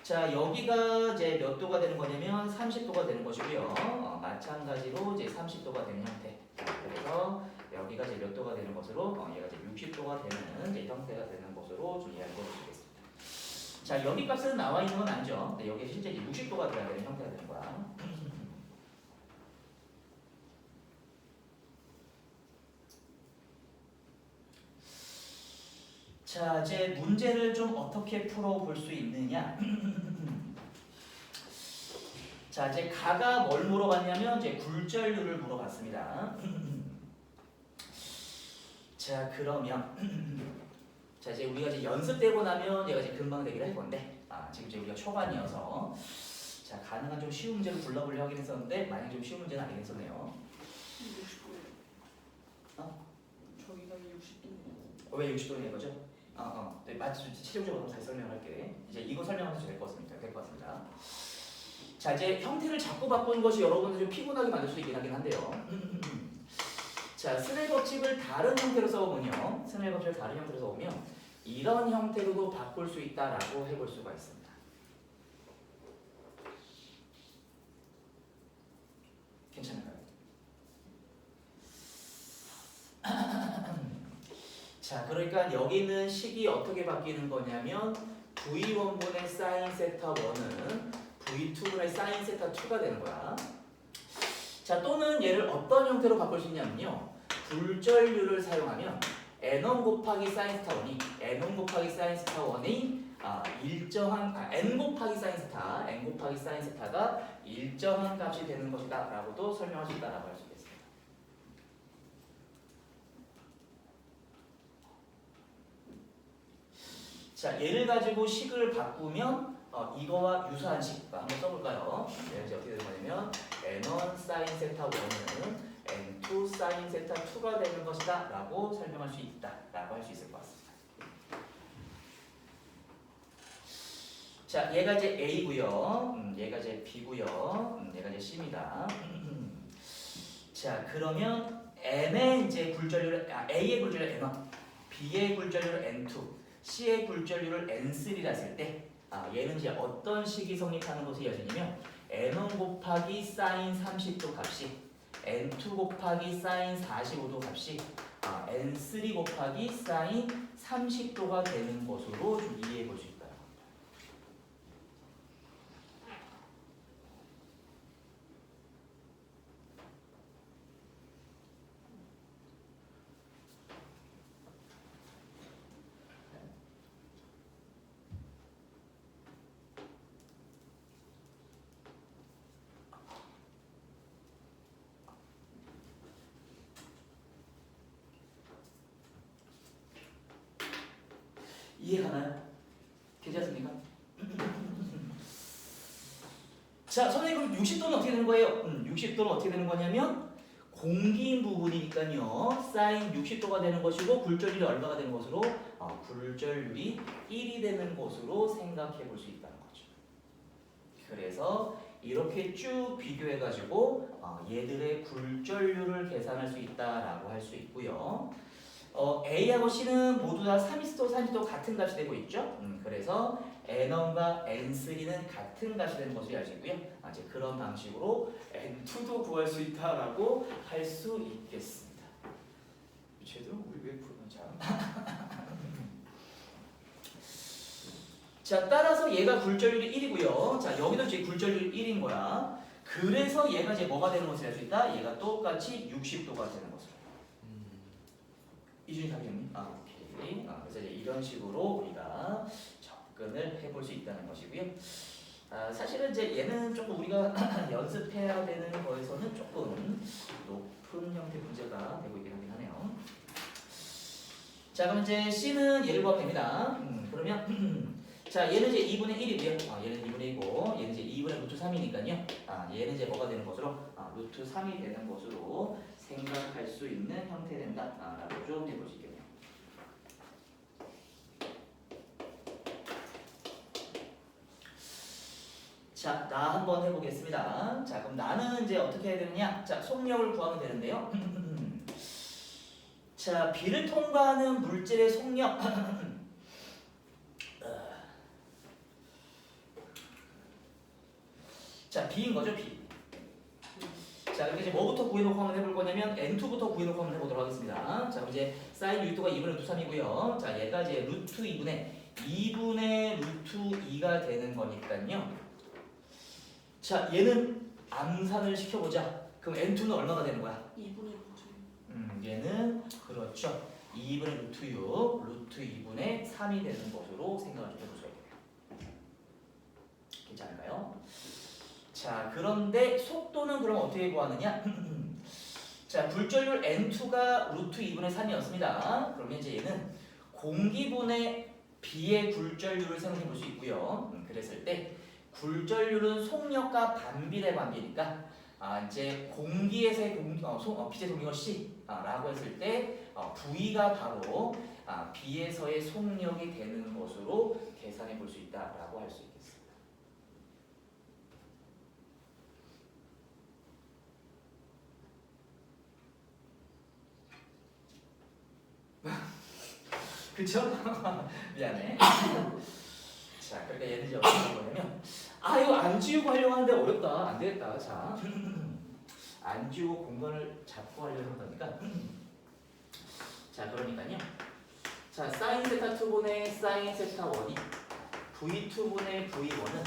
Speaker 1: 자, 여기가 이제 몇 도가 되는 거냐면 30도가 되는 것이고요. 마찬가지로 이제 30도가 되는 형태. 자, 그래서 여기가 이제 몇 도가 되는 것으로 얘가 이제 60도가 되는 이제 형태가 되는 것으로 좀 이해할 걸 주겠습니다. 자, 여기 값은 나와 있는 건 아니죠. 근데 여기 실제 이제 60도가 돼야 되는 형태가 되는 거야. 자, 이제 문제를 좀 어떻게 풀어볼 수 있느냐? 자, 이제 가가 뭘 물어봤냐면 이제 굴절률을 물어봤습니다. 자, 그러면 자, 이제 우리가 이제 연습되고 나면 얘가 이제 금방 되긴 할 건데, 지금 이제 우리가 초반이어서 자, 가능한 좀 쉬운 문제를 골라보려고 하긴 했었는데 만약 좀 쉬운 문제는 아니긴 했었네요.
Speaker 3: 60도예요. 저기가 60도예요.
Speaker 1: 왜 60도인 거죠? 네, 맞죠. 체력적으로 다시 설명할게. 이제 이거 설명하면서 될 것 같습니다. 자, 이제 형태를 자꾸 바꾸는 것이 여러분들 좀 피곤하게 만들 수도 있긴 하긴 한데요. 자, 스넬 법칙을 다른 형태로 써보면요. 스넬 법칙을 다른 형태로 써보면 이런 형태로도 바꿀 수 있다라고 해볼 수가 있습니다. 괜찮을까요? 자, 그러니까 여기는 식이 어떻게 바뀌는 거냐면 V1분의 사인 세타 1은 V2분의 사인 세타 2가 되는 거야. 자, 또는 얘를 어떤 형태로 바꿀 수 있냐면요. 굴절률을 사용하면 n1 곱하기 사인 세타 1이 n1 곱하기 사인 세타 1이 일정한 n 곱하기 사인 세타 n 곱하기 사인 세타가 일정한 값이 되는 것이다 라고도 설명할 수 있다라고 할 수 있겠습니다. 자, 얘를 가지고 식을 바꾸면 이거와 유사한 식 한번 써볼까요? 얘는 이제 어떻게 되는 거냐면 n1 사인 세타 1은 n2 사인 세타 2가 되는 것이다 라고 설명할 수 있다 라고 할 수 있을 것 같습니다. 자, 얘가 이제 A고요. 얘가 이제 B고요. 얘가 이제 C입니다. 자, 그러면 N의 이제 굴절률을 A의 굴절률 N1, B의 굴절률 N2, C의 굴절률을 N3라 했을 때 얘는 이제 어떤 식이 성립하는 것이 이어지냐면 N1 곱하기 사인 30도 값이 N2 곱하기 사인 45도 값이 N3 곱하기 사인 30도가 되는 것으로 좀 이해해 볼 수 있다. 이해가나요? 괜찮습니까? 자, 선생님 그럼 60도는 어떻게 되는 거예요? 60도는 어떻게 되는 거냐면 공기인 부분이니까요. 사인 60도가 되는 것이고 굴절률이 얼마가 되는 것으로? 굴절률이 1이 되는 것으로 생각해 볼 수 있다는 거죠. 그래서 이렇게 쭉 비교해가지고 얘들의 굴절률을 계산할 수 있다라고 할 수 있고요. A하고 C는 모두 다 30도, 30도 같은 값이 되고 있죠. 그래서 N1과 N3는 같은 값이 되는 것을 알 수 있고요. 이제 그런 방식으로 N2도 구할 수 있다라고 할 수 있겠습니다. 쟤도 우리 왜 부르는 참. 자, 따라서 얘가 굴절률이 1이고요. 자, 여기도 이제 굴절률이 1인 거야. 그래서 얘가 이제 뭐가 되는 것을 알 수 있다? 얘가 똑같이 60도가 되는 것으로. 이준이 답이었니? 오케이. 그래서 이제 이런 식으로 우리가 접근을 해볼 수 있다는 것이고요. 사실은 이제 얘는 조금 우리가 연습해야 되는 거에서는 조금 높은 형태 문제가 되고 있긴 하긴 하네요. 자, 그럼 이제 C는 얘를 구하면 됩니다. 그러면 자, 얘는 이제 2분의 1이고요. 얘는 2분의 1이고 얘는 이제 2분의 루트 3이니까요. 얘는 이제 뭐가 되는 것으로? 루트 3이 되는 것으로 생각할 수 있는 형태 된다라고 좀 해보시겠네요. 자, 나 한번 해보겠습니다. 자, 그럼 나는 이제 어떻게 해야 되느냐? 자, 속력을 구하면 되는데요. 자, B를 통과하는 물질의 속력. 자, B인 거죠, B. 자, 이렇게 이제 뭐부터 구해놓고 한번 해볼 거냐면 N2부터 구해놓고 한번 해보도록 하겠습니다. 자, 그럼 이제 사인 U2가 2분의 루트 3이고요. 자, 얘가 이제 루트 2분의 루트 2가 되는 거니까요. 자, 얘는 암산을 시켜보자. 그럼 N2는 얼마가 되는 거야?
Speaker 3: 2분의 루트.
Speaker 1: 얘는 그렇죠. 2분의 루트 6, 루트 2분의 3이 되는 것으로 생각을 좀 해보셔야 돼요. 괜찮을까요? 자, 그런데 속도는 그럼 어떻게 구하느냐? 자, 굴절률 N2가 루트 2분의 3이었습니다. 그러면 이제 얘는 공기분의 B의 굴절률을 생각해 볼 수 있고요. 그랬을 때 굴절률은 속력과 반비례 관계니까 이제 공기에서의 빛의 속력은 C라고 했을 때 V가 바로 B에서의 속력이 되는 것으로 계산해 볼 수 있다라고 할 수 있겠습니다. 그쵸? 미안해. 자, 그러니까 얘는 이제 어떻게 할 거냐면 이거 안 지우고 하려고 하는데 어렵다. 안 되겠다. 자, 안 지우고 공간을 잡고 하려고 한다니까. 자, 그러니까요. 자, 사인 세타 2분의 사인 세타 1이 V2분의 V1은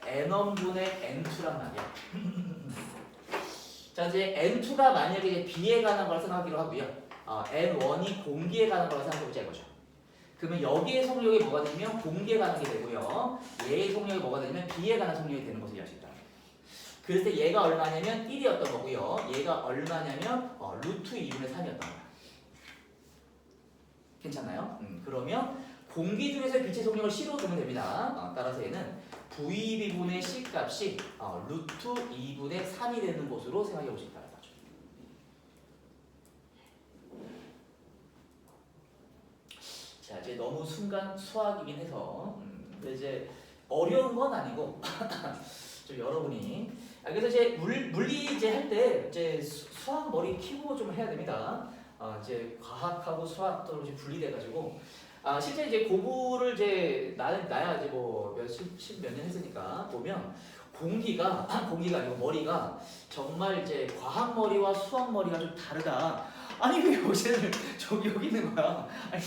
Speaker 1: N1분의 N2란 말이야. 자, 이제 N2가 만약에 이제 B에 관한 걸 생각하기로 하고요. N1이 공기에 관한 걸 생각해보자 이거죠. 그러면 여기에 속력이 뭐가 되면 공기에 관한 게 되고요. 얘의 속력이 뭐가 되면 B에 관한 속력이 되는 것을 이해할 수 있다. 그래서 얘가 얼마냐면 1이었던 거고요. 얘가 얼마냐면 루트 2분의 3이었던 거야. 괜찮나요? 그러면 공기 중에서 빛의 속력을 C로 두면 됩니다. 따라서 얘는 VB분의 C 값이 루트 2분의 3이 되는 것으로 생각해 볼 수 있다. 자, 이제 너무 순간 수학이긴 해서 근데 이제 어려운 건 아니고 좀 여러분이 그래서 이제 물리 이제 할 때 이제 수학 머리 키고 좀 해야 됩니다. 이제 과학하고 수학도 이제 분리돼 가지고 실제 이제 공부를 이제 나야 이제 뭐 몇 년 했으니까 보면 공기가 아니고 머리가 정말 이제 과학 머리와 수학 머리가 좀 다르다. 아니 왜 요새는 여기 있는 거야? 아니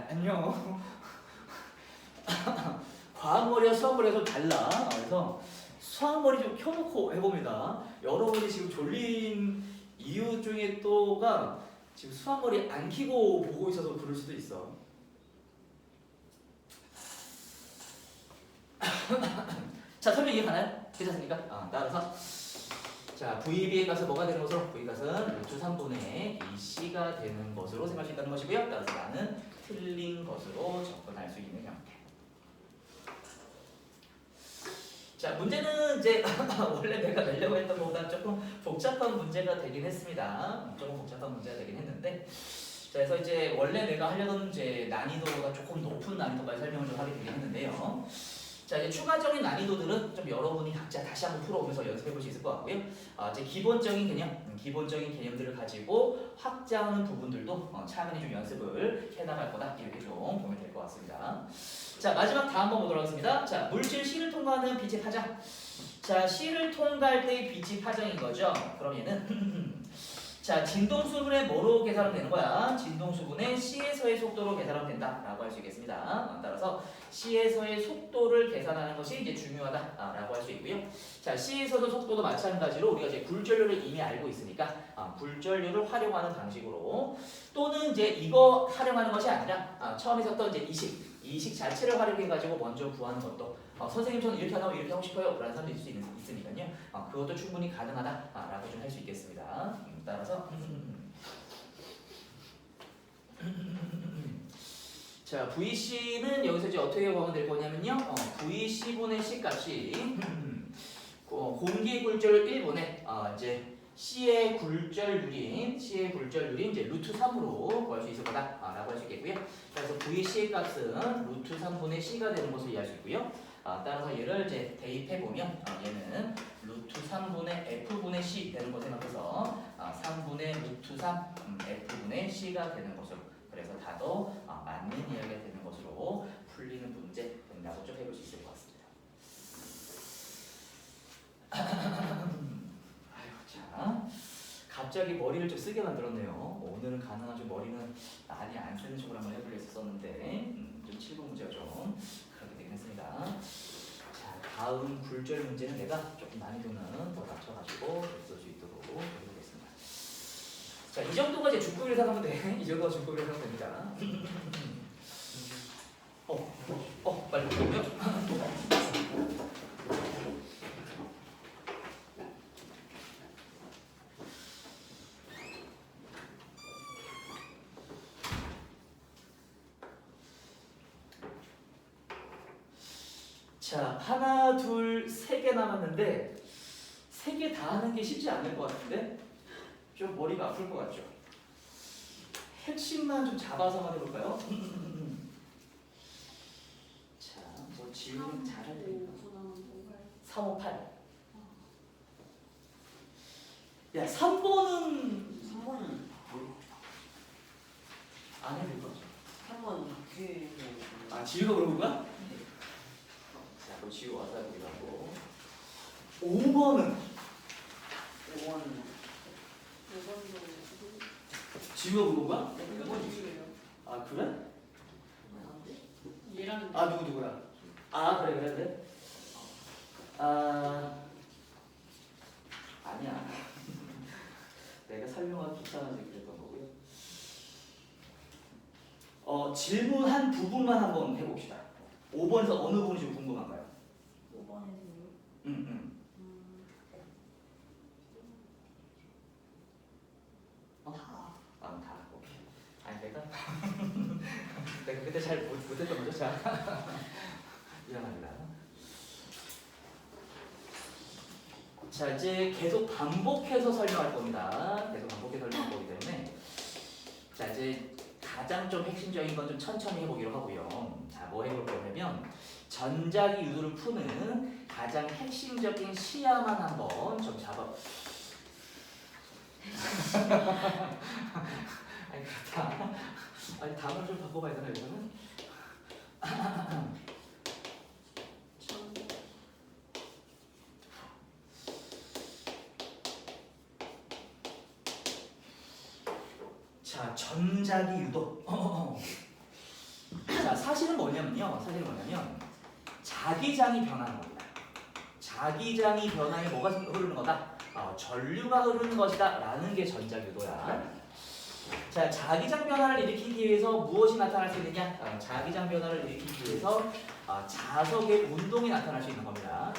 Speaker 1: 안녕. 과학머리와 수학머리가 좀 달라. 그래서 수학머리 좀 켜놓고 해봅니다. 여러분이 지금 졸린 이유 중에 또가 지금 수학머리 안 켜고 보고 있어서 그럴 수도 있어. 자, 설명 이해가나요? 괜찮습니까? 따라서 자, VB에 가서 뭐가 되는 것으로? V 값은 루트 3분의 2C가 되는 것으로 생각할 수 있다는 것이고요. 따라서 나는 틀린 것으로 접근할 수 있는 형태. 자, 문제는 이제 원래 내가 내려고 했던 것보다 조금 복잡한 문제가 되긴 했습니다. 조금 복잡한 문제가 되긴 했는데 자, 그래서 이제 원래 내가 하려던 이제 난이도가 조금 높은 난이도까지 설명을 좀 하게 되긴 했는데요. 자, 이제 추가적인 난이도들은 좀 여러분이 각자 다시 한번 풀어오면서 연습해 볼 수 있을 것 같고요. 이제 기본적인 개념들을 가지고 확장하는 부분들도 차근히 좀 연습을 해나갈 거다 이렇게 좀 보면 될 것 같습니다. 자, 마지막 다음 번 보도록 하겠습니다. 자, 물질 C를 통과하는 빛의 파장. 자, C를 통과할 때의 빛의 파장인 거죠. 그럼 얘는 자, 진동수분의 뭐로 계산하면 되는 거야? 진동수분의 C에서의 속도로 계산하면 된다라고 할 수 있겠습니다. 따라서 C에서의 속도를 계산하는 것이 이제 중요하다라고 할 수 있고요. 자, C에서도 속도도 마찬가지로 우리가 이제 굴절률을 이미 알고 있으니까 굴절률을 활용하는 방식으로 또는 이제 이거 활용하는 것이 아니라 처음에 썼던 이제 이식 자체를 활용해 가지고 먼저 구하는 것도 선생님 저는 이렇게 하고 싶어요 라는 사람도 있을 수 있으니까요. 그것도 충분히 가능하다라고 좀 할 수 있겠습니다. 따라서 자, VC는 여기서 이제 어떻게 구하면 될 거냐면요. VC분의 C 값이 공기 굴절 1분의 이제 C의 굴절률인 이제 루트 3으로 구할 수 있을 거다라고 할 수 있겠고요. 그래서 VC의 값은 루트 3분의 C가 되는 것을 이해할 수 있고요. 따라서 얘를 이제 대입해 보면 얘는 루트 3분의 F분의 C 되는 거 생각해서 3분의 루트 3 F분의 C가 되는 것으로, 그래서 다도 맞는 이야기가 되는 것으로 풀리는 문제 된다고 좀 해볼 수 있을 것 같습니다. 아유, 자, 갑자기 머리를 좀 쓰게 만들었네요. 오늘은 가능한 좀 머리는 많이 안 쓰는 쪽으로 한번 해보려 했었는데 좀 7번 문제가 좀 그렇게 되긴 했습니다. 자, 다음 굴절 문제는 내가 조금 난이도는 더 낮춰가지고 쓸 수 있도록 해보겠습니다. 자, 이 정도가 이제 중급을 생각하면 돼. 이 정도가 중급을 생각하면 됩니다. 빨리 보고요. 자, 하나, 둘, 세 개 남았는데 세 개 다 하는 게 쉽지 않을 것 같은데 좀 머리가 아플 것 같죠? 핵심만 좀 잡아서만 해볼까요? 자, 뭐 지금 잘할 테니까 3, 5, 8. 야, 3번은
Speaker 4: 3번은
Speaker 1: 안 해도 될 것 같죠?
Speaker 4: 3번 뒤에
Speaker 1: 지우가 물어본 거야? 자, 그럼 지우 와서 해보기로 하고 5번은
Speaker 4: 5번
Speaker 1: 지우가 물어본 거야?
Speaker 3: 이거 누구예요?
Speaker 1: 그래?
Speaker 3: 얘랑
Speaker 1: 누구야? 그래. 아니야. 내가 설명하기 귀찮아서 그랬던 거고요. 질문한 부분만 한번 해봅시다. 5번에서 어느 부분이 좀 궁금한가요?
Speaker 4: 5번에서요?
Speaker 1: 응. 다. 오케이. 아니 내가 그때 잘 못했던 거죠? 자, 미안합니다. 자, 이제 계속 반복해서 설명할 겁니다. 계속 반복해서 설명할 거기 때문에 자, 이제 가장 좀 핵심적인 건 좀 천천히 해보기로 하고요. 자, 뭐 해볼 거냐면 전자기 유도를 푸는 가장 핵심적인 시야만 한번 좀 잡아. 아니 그렇다. 아니 답을 좀 바꿔봐야 되나 이거는? 자, 전자기 유도. 자, 사실은 뭐냐면 자기장이 변하는 겁니다. 자기장이 변하에 뭐가 흐르는 거다? 전류가 흐르는 것이다 라는 게 전자기 유도야. 자, 자기장 변화를 일으키기 위해서 무엇이 나타날 수 있느냐? 자기장 변화를 일으키기 위해서 자석의 운동이 나타날 수 있는 겁니다.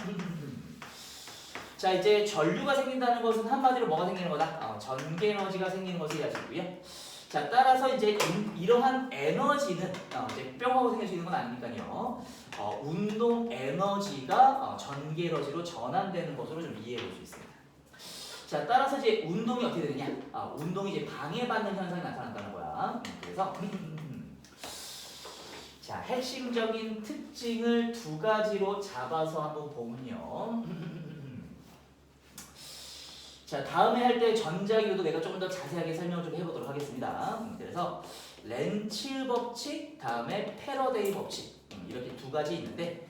Speaker 1: 자, 이제 전류가 생긴다는 것은 한마디로 뭐가 생기는 거다? 전개 에너지가 생기는 것을 이해하시고요. 자, 따라서 이제 이러한 에너지는 이제 뿅 하고 생길 수 있는 건 아니니까요. 운동 에너지가 전개 에너지로 전환되는 것으로 좀 이해해 볼 수 있습니다. 자, 따라서 이제 운동이 어떻게 되느냐? 운동이 이제 방해받는 현상이 나타난다는 거야. 그래서 자, 핵심적인 특징을 두 가지로 잡아서 한번 보면요. 자, 다음에 할 때 전자기유도 내가 조금 더 자세하게 설명을 좀 해보도록 하겠습니다. 그래서 렌츠 법칙, 다음에 패러데이 법칙 이렇게 두 가지 있는데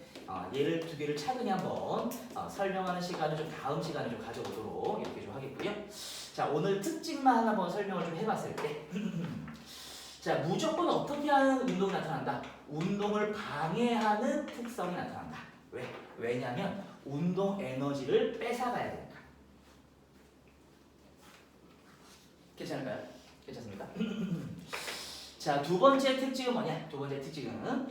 Speaker 1: 얘를 두 개를 차근히 한번 설명하는 시간을 좀 다음 시간에 좀 가져보도록 이렇게 좀 하겠고요. 자, 오늘 특징만 한번 설명을 좀 해봤을 때 자, 무조건 어떻게 하는 운동이 나타난다? 운동을 방해하는 특성이 나타난다. 왜? 왜냐하면 운동 에너지를 뺏어가야 되니까. 괜찮을까요? 괜찮습니까? 자, 두 번째 특징은 뭐냐? 두 번째 특징은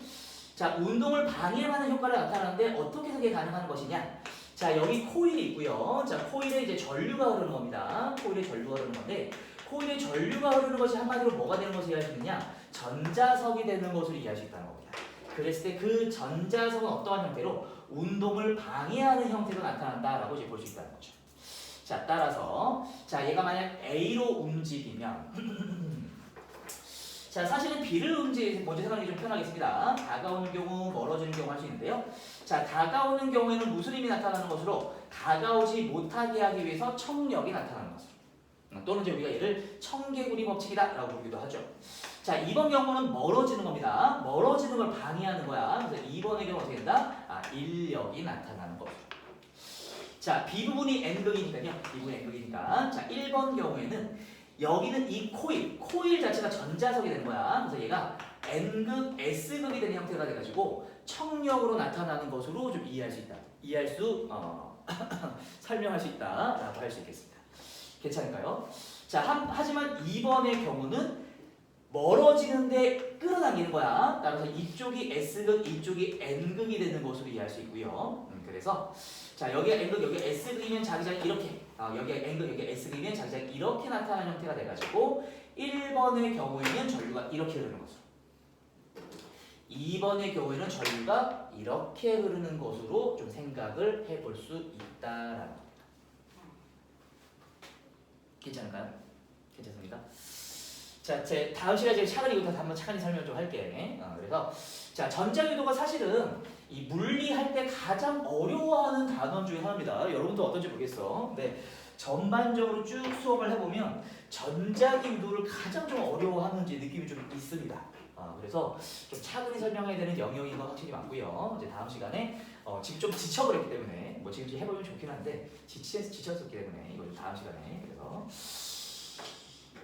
Speaker 1: 자, 운동을 방해하는 효과를 나타나는데 어떻게 그게 가능한 것이냐? 자, 여기 코일이 있고요. 자, 코일에 이제 전류가 흐르는 겁니다. 코일에 전류가 흐르는 건데 코일에 전류가 흐르는 것이 한마디로 뭐가 되는 것을 이해할 수 있느냐? 전자석이 되는 것을 이해할 수 있다는 겁니다. 그랬을 때 그 전자석은 어떠한 형태로 운동을 방해하는 형태로 나타난다라고 이제 볼 수 있다는 거죠. 자, 따라서 자, 얘가 만약 A로 움직이면 자, 사실은 B를 먼저 생각하기 좀 편하겠습니다. 다가오는 경우, 멀어지는 경우 할 수 있는데요. 자, 다가오는 경우에는 무슨 힘이 나타나는 것으로 다가오지 못하게 하기 위해서 청력이 나타나는 것으로. 또는 이제 우리가 얘를 청개구리 법칙이다라고 부르기도 하죠. 자, 2번 경우는 멀어지는 겁니다. 멀어지는 걸 방해하는 거야. 그래서 2번의 경우 어떻게 된다? 인력이 나타나는 거죠. 자, B 부분이 N극이니까요. B 부분이 N극이니까. 자, 1번 경우에는 여기는 이 코일 자체가 전자석이 되는 거야. 그래서 얘가 N극, S극이 되는 형태가 돼가지고 청력으로 나타나는 것으로 좀 이해할 수 있다. 설명할 수 있다라고 할 수 있겠습니다. 괜찮을까요? 자, 하지만 2번의 경우는 멀어지는데 끌어당기는 거야. 따라서 이쪽이 S극, 이쪽이 N극이 되는 것으로 이해할 수 있고요. 그래서 자, 여기가 N극, 여기가 S극이면 자기장이 이렇게 여기가 N극, 여기가 S극이면 자기장이 이렇게 나타나는 형태가 돼가지고 1번의 경우에는 전류가 이렇게 흐르는 것으로 2번의 경우에는 전류가 이렇게 흐르는 것으로 좀 생각을 해볼 수 있다라는 겁니다. 괜찮을까요? 괜찮습니까? 자, 제 다음 시간에 제가 차근히 이거 한번 차근히 설명 좀 할게. 그래서 자, 전자유도가 사실은 이 물리할 때 가장 어려워하는 단원 중에 하나입니다. 여러분도 어떤지 모르겠어. 근데 전반적으로 쭉 수업을 해보면 전자기유도를 가장 좀 어려워하는지 느낌이 좀 있습니다. 그래서 좀 차근히 설명해야 되는 영역인 건 확실히 맞고요. 이제 다음 시간에 지금 좀 지쳐버렸기 때문에 뭐 지금 해보면 좋긴 한데 지쳤었기 때문에 이거 좀 다음 시간에 그래서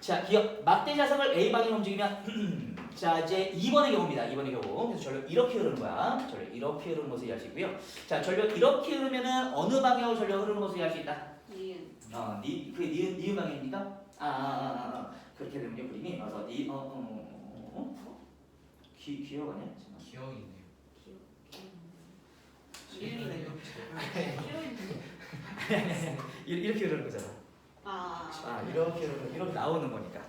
Speaker 1: 자, 기억 막대 자석을 A 방향으로 움직이면 자, 이제 2번의 경우입니다. 2번의 경우. 그래서 전류 이렇게 흐르는 거야. 전류 이렇게 흐르는 것을 이해할 수 있고요. 자, 전류 이렇게 흐르면은 어느 방향으로 전류 흐르는 것을 이해할 수 있다. 그게 니은 방향입니까? 그렇게 되는 게 그림이 맞아. 기억 아니야?
Speaker 2: 기억이 있네요.
Speaker 1: 이렇게 흐르는 거잖아. 이렇게 흐르는 이렇게 나오는 거니까.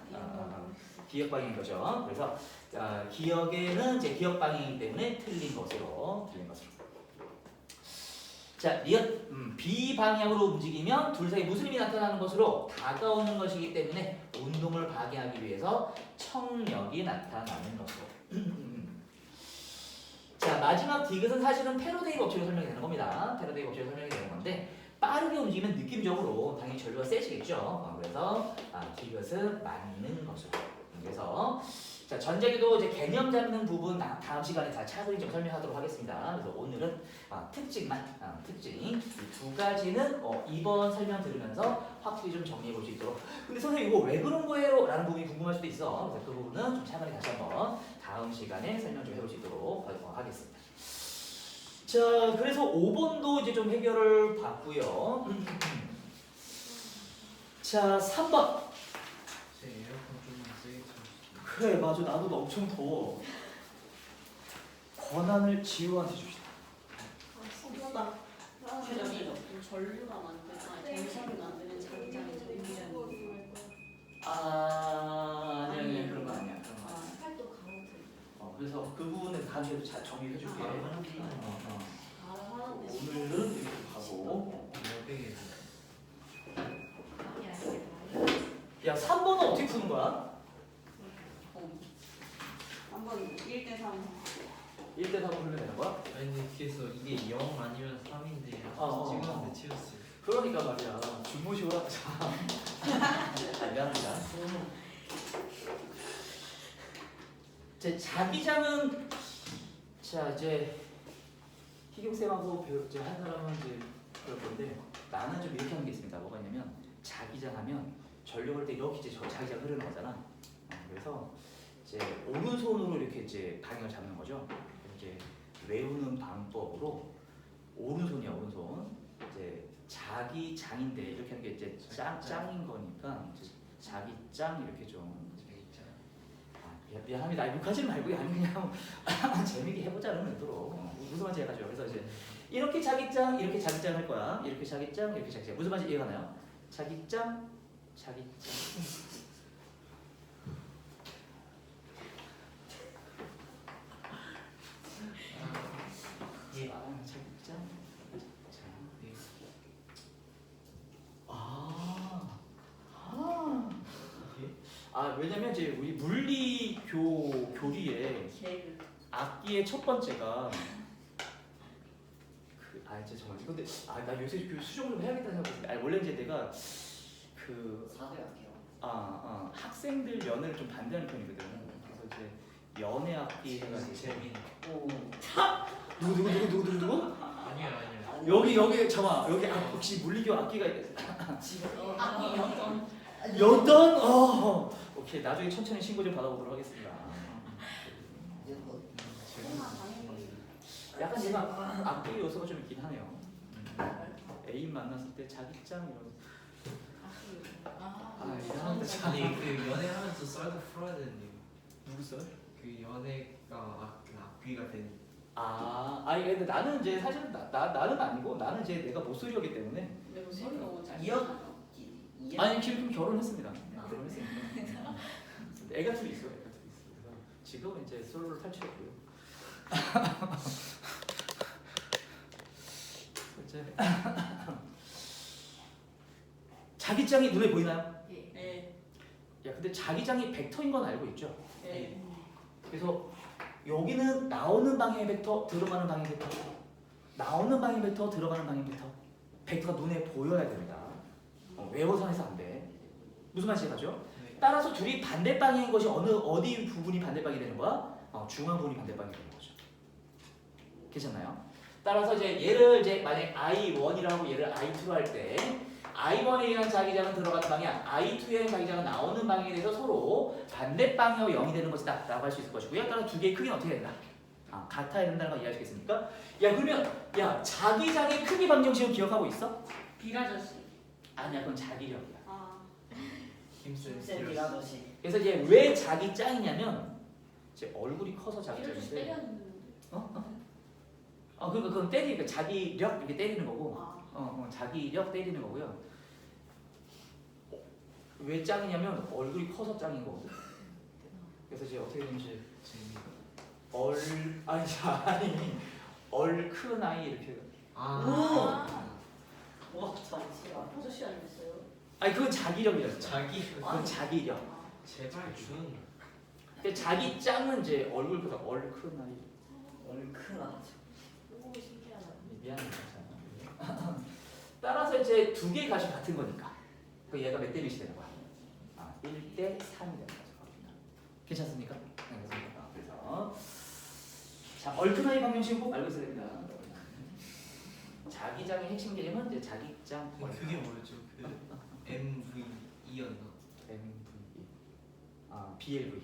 Speaker 1: 기억 방향인 거죠. 그래서 기억에는 이제 기억 방향이기 때문에 틀린 것으로. 자, B 방향으로 움직이면 둘 사이 무슨 힘이 나타나는 것으로 다가오는 것이기 때문에 운동을 방해하기 위해서 청력이 나타나는 것으로. 자, 마지막 디귿은 사실은 패러데이 법칙으로 설명이 되는 겁니다. 패러데이 법칙으로 설명이 되는 건데 빠르게 움직이면 느낌적으로 당연히 전류가 세지겠죠. 그래서 디귿은 맞는 것으로. 그래서 자, 전자기도 이제 개념 잡는 부분 다음 시간에 다 차근히 좀 설명하도록 하겠습니다. 그래서 오늘은 특징만 특징 이 두 가지는 2번 설명 들으면서 확실히 좀 정리해 볼 수 있도록. 근데 선생님 이거 왜 그런 거예요? 라는 부분이 궁금할 수도 있어. 그래서 그 부분은 좀 차근히 다시 한번 다음 시간에 설명 좀 해볼 수 있도록 하겠습니다. 자, 그래서 5번도 이제 좀 해결을 봤고요. 자, 3번.
Speaker 2: 제 에어컨 좀만 세게 틀어주세요.
Speaker 1: 그래, 맞아. 나도 엄청 더워. 권한을 지우한테 줍시다.
Speaker 3: 전류가 만드는 전선이 만드는 장장이 전기장이
Speaker 1: 아니야, 그런 거 아니야. 그런 거 아니야.
Speaker 3: 팔도 강호들
Speaker 1: 그래서 그 부분은 다음 주에도 잘 정리해 줄게.
Speaker 3: 알아서
Speaker 1: 오늘은 이렇게 가고.
Speaker 2: 몇백에
Speaker 1: 야, 3번은 어떻게 푸는 거야?
Speaker 3: 한번 1대3
Speaker 1: 1대 3 풀면 되는 거야?
Speaker 2: 아니 그래서 이게 0 아니면 3인데 찍었는데 치웠어요.
Speaker 1: 그러니까 말이야. 주무시고 미안합니다. 제 자기장은 자 이제 희경쌤하고 이제 한 사람은 이제 그럴 건데 나는 좀 이렇게 하는 게 있습니다. 뭐가 있냐면 자기장 하면 전력 할 때 이렇게 이제 자기장 흐르는 거잖아. 그래서 이제 오른손으로 이렇게 이제 방향을 잡는 거죠. 이제 외우는 방법으로 오른손이야 오른손. 이제 자기 장인데 이렇게 하는 게 이제 짱인 거니까 이제 자기 짱 이렇게 좀. 미안합니다. 욕하지 말고 아니 그냥 재밌게 해보자는 의도로 무슨 말인지 해가지고 그래서 이제 이렇게 자기짱 이렇게 자기짱 할 거야. 이렇게 자기짱 이렇게 자기짱 무슨 말인지 이해가 나요? 자기짱 자기짱 왜냐면 이제 우리 물리 교리에
Speaker 4: 제일
Speaker 1: 악기의 첫 번째가 이제 정말 근데 나 요새 수정 좀 해야겠다는 생각이 원래 이제 내가
Speaker 4: 사대학교.
Speaker 1: 학생들 연애를 좀 반대하는 편이거든. 그래서 이제 연애 악기 해가지고
Speaker 2: 재민.
Speaker 4: 오.
Speaker 1: 누구?
Speaker 2: 아니요.
Speaker 1: 여기 잠깐 여기 혹시 물리교 악기가
Speaker 4: 지금
Speaker 3: 악기
Speaker 1: 여던 오케이 나중에 천천히 신고 좀 받아보도록 하겠습니다. 약간 제가 악기 요소가 좀 있긴 하네요. 애인 만났을 때 자기짱 이런. 이상한데
Speaker 2: 아니 그 연애하면서 썰도 풀어야 되는데
Speaker 1: 누구 썰?
Speaker 2: 그 연애가 악귀가 된.
Speaker 1: 아니 근데 나는 이제 사실 나는 아니고 나는 이제 내가 모쏠이었기 때문에
Speaker 3: 내가 소리 너무 잘.
Speaker 1: 아니 지금 결혼했습니다. 결혼했습니다. 애가 둘 있어요. 그래서 지금은 이제 솔로를 탈출했고요. 이제 자기장이 눈에 보이나요?
Speaker 3: 네.
Speaker 1: 야 근데 자기장이 벡터인 건 알고 있죠?
Speaker 3: 네.
Speaker 1: 그래서 여기는 나오는 방향의 벡터, 들어가는 방향의 벡터, 나오는 방향의 벡터, 들어가는 방향의 벡터. 벡터가 눈에 보여야 됩니다. 외워서 해서 안 돼. 무슨 말인지 가죠? 따라서 둘이 반대 방향인 것이 어디 부분이 반대 방향이 되는 거야? 중앙 부분이 반대 방향이 되는 거죠. 괜찮나요? 따라서 이제 얘를 이제 만약 I1이라고 얘를 I2로 할 때 I1에 의한 자기장은 들어가는 방향, I2에 의한 자기장은 나오는 방향에 대해서 서로 반대 방향으로 0이 되는 것이다 라고 할 수 있을 것이고요. 따라서 두 개의 크기는 어떻게 된다? 같아야 된다는 걸 이해할 수 있겠습니까? 야 그러면 자기장의 크기 방정식을 기억하고 있어?
Speaker 3: 비라저씨.
Speaker 1: 아니야 그건 자기력이야.
Speaker 2: 힘센
Speaker 4: 힘센이라듯이.
Speaker 1: 그래서 이제 왜 자기짱이냐면 제 얼굴이 커서
Speaker 3: 비라저씨
Speaker 1: 자기짱인데
Speaker 3: 때렸는데.
Speaker 1: 그러니까 그건 때리니까 자기력 이렇게 때리는 거고 자기력 때리는 거고요. 왜 짱이냐면 얼굴이 커서 짱인 거거든. 그래서 이제 어떻게 되는지 얼큰 아이 이렇게.
Speaker 4: 와 잠시만.
Speaker 3: 아저씨 아니었어요?
Speaker 1: 그건 자기력이었어.
Speaker 2: 자기.
Speaker 1: 그건 자기력.
Speaker 2: 제발 준.
Speaker 1: 근데 자기 짱은 이제 얼굴보다 얼큰 아이.
Speaker 4: 얼큰하죠.
Speaker 3: 오 신기하다.
Speaker 1: 미안해. 따라서 이제 두 개의 값이 같은 거니까. 그 얘가 몇 대 몇이 되는 거야? 1대 3이 되는 거죠. 괜찮습니까? 네, 그렇습니다. 그래서 자 얼큰 아이 방정식은 꼭 알고 있어야 됩니다. 자기장의 핵심 개념은 이제 자기장.
Speaker 2: 그게 뭐였죠? 그 MVE였나?
Speaker 1: MVE. BLV.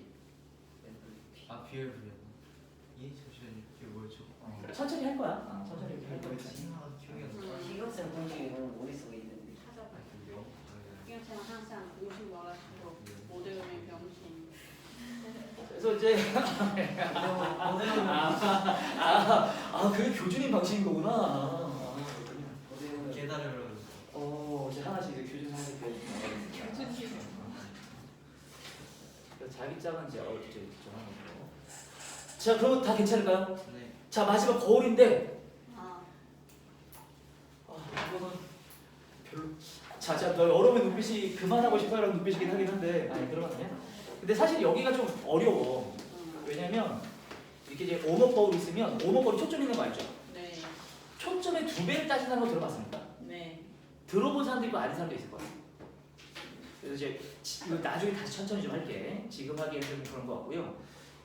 Speaker 2: BLV였나? 잠시만요. 그게 뭐였죠?
Speaker 1: 천천히 할 거야. 천천히 이렇게 할 거야.
Speaker 2: 기억이 안 나.
Speaker 4: 시각생 공식이 너무 머릿속에 있는데.
Speaker 3: 찾아봐.
Speaker 2: 그래요?
Speaker 3: 이것처럼 항상 공식 말하시고 모델의 병신.
Speaker 1: 그래서 이제 그게 교준인 방식인 거구나.
Speaker 2: 깨달으러.
Speaker 1: 이제 하나씩 이제 교준 하나씩 배워주면. 자기장은 이제 이제 정하는 거고. 자, 그럼 다 괜찮을까요?
Speaker 2: 네.
Speaker 1: 자, 마지막 거울인데. 이거는 별로. 자, 너 여러분의 눈빛이 그만하고 싶어요라는 눈빛이긴 하긴 한데, 그러거든요. 근데 사실 여기가 좀 어려워. 왜냐면 이렇게 이제 오목 거울이 있으면 오목 거울이 초점 있는 거 알죠?
Speaker 3: 네.
Speaker 1: 초점의 2배를 따진다는 거 들어봤습니까?
Speaker 3: 네.
Speaker 1: 들어본 사람도 있고 아는 사람도 있을 거야. 그래서 이제 이거 나중에 다시 천천히 좀 할게. 지금 하기에는 좀 그런 거 같고요.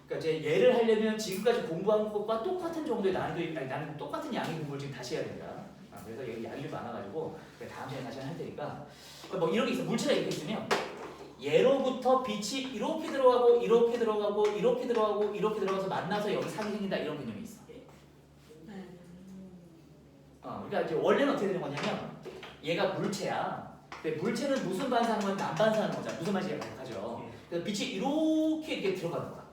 Speaker 1: 그러니까 이제 얘를 하려면 지금까지 공부한 것과 똑같은 정도의 나는 똑같은 양의 공부를 지금 다시 해야 된다. 그래서 여기 양이 좀 많아가지고 다음 시간에 다시 할 테니까. 그러니까 뭐 이런 게 있어. 물체가 이렇게 있으면 얘로부터 빛이 이렇게 들어가고 이렇게 들어가고 이렇게 들어가고 이렇게 들어가서 만나서 여기 산이 생긴다 이런 개념이 있어.
Speaker 3: 네.
Speaker 1: 그러니까 이제 원래는 어떻게 되는 거냐면 얘가 물체야. 근데 물체는 무슨 반사하는 건 난반사하는 거잖아. 무슨 말인지 가죠. 그래서 빛이 이렇게 들어가는 거야.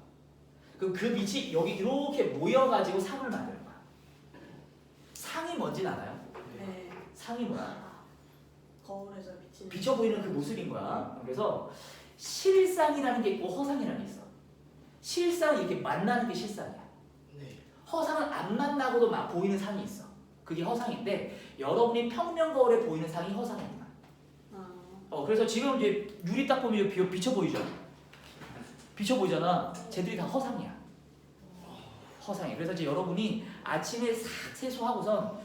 Speaker 1: 그럼 그 빛이 여기 이렇게 모여가지고 상을 만드는 거야. 상이 뭔지 알아요?
Speaker 3: 네.
Speaker 1: 상이 뭐야?
Speaker 3: 거울에서 비치는.
Speaker 1: 비쳐 보이는 그 모습인 거야. 그래서 실상이라는 게 있고 허상이라는 게 있어. 실상은 이렇게 만나는 게 실상이야.
Speaker 2: 네.
Speaker 1: 허상은 안 만나고도 막 보이는 상이 있어. 그게 허상인데 여러분이 평면 거울에 보이는 상이 허상입니다. 그래서 지금 이제 유리 딱 보면 비쳐 보이죠? 비쳐 보이잖아. 쟤들이 다 허상이야. 허상이. 그래서 이제 여러분이 아침에 싹 세수하고선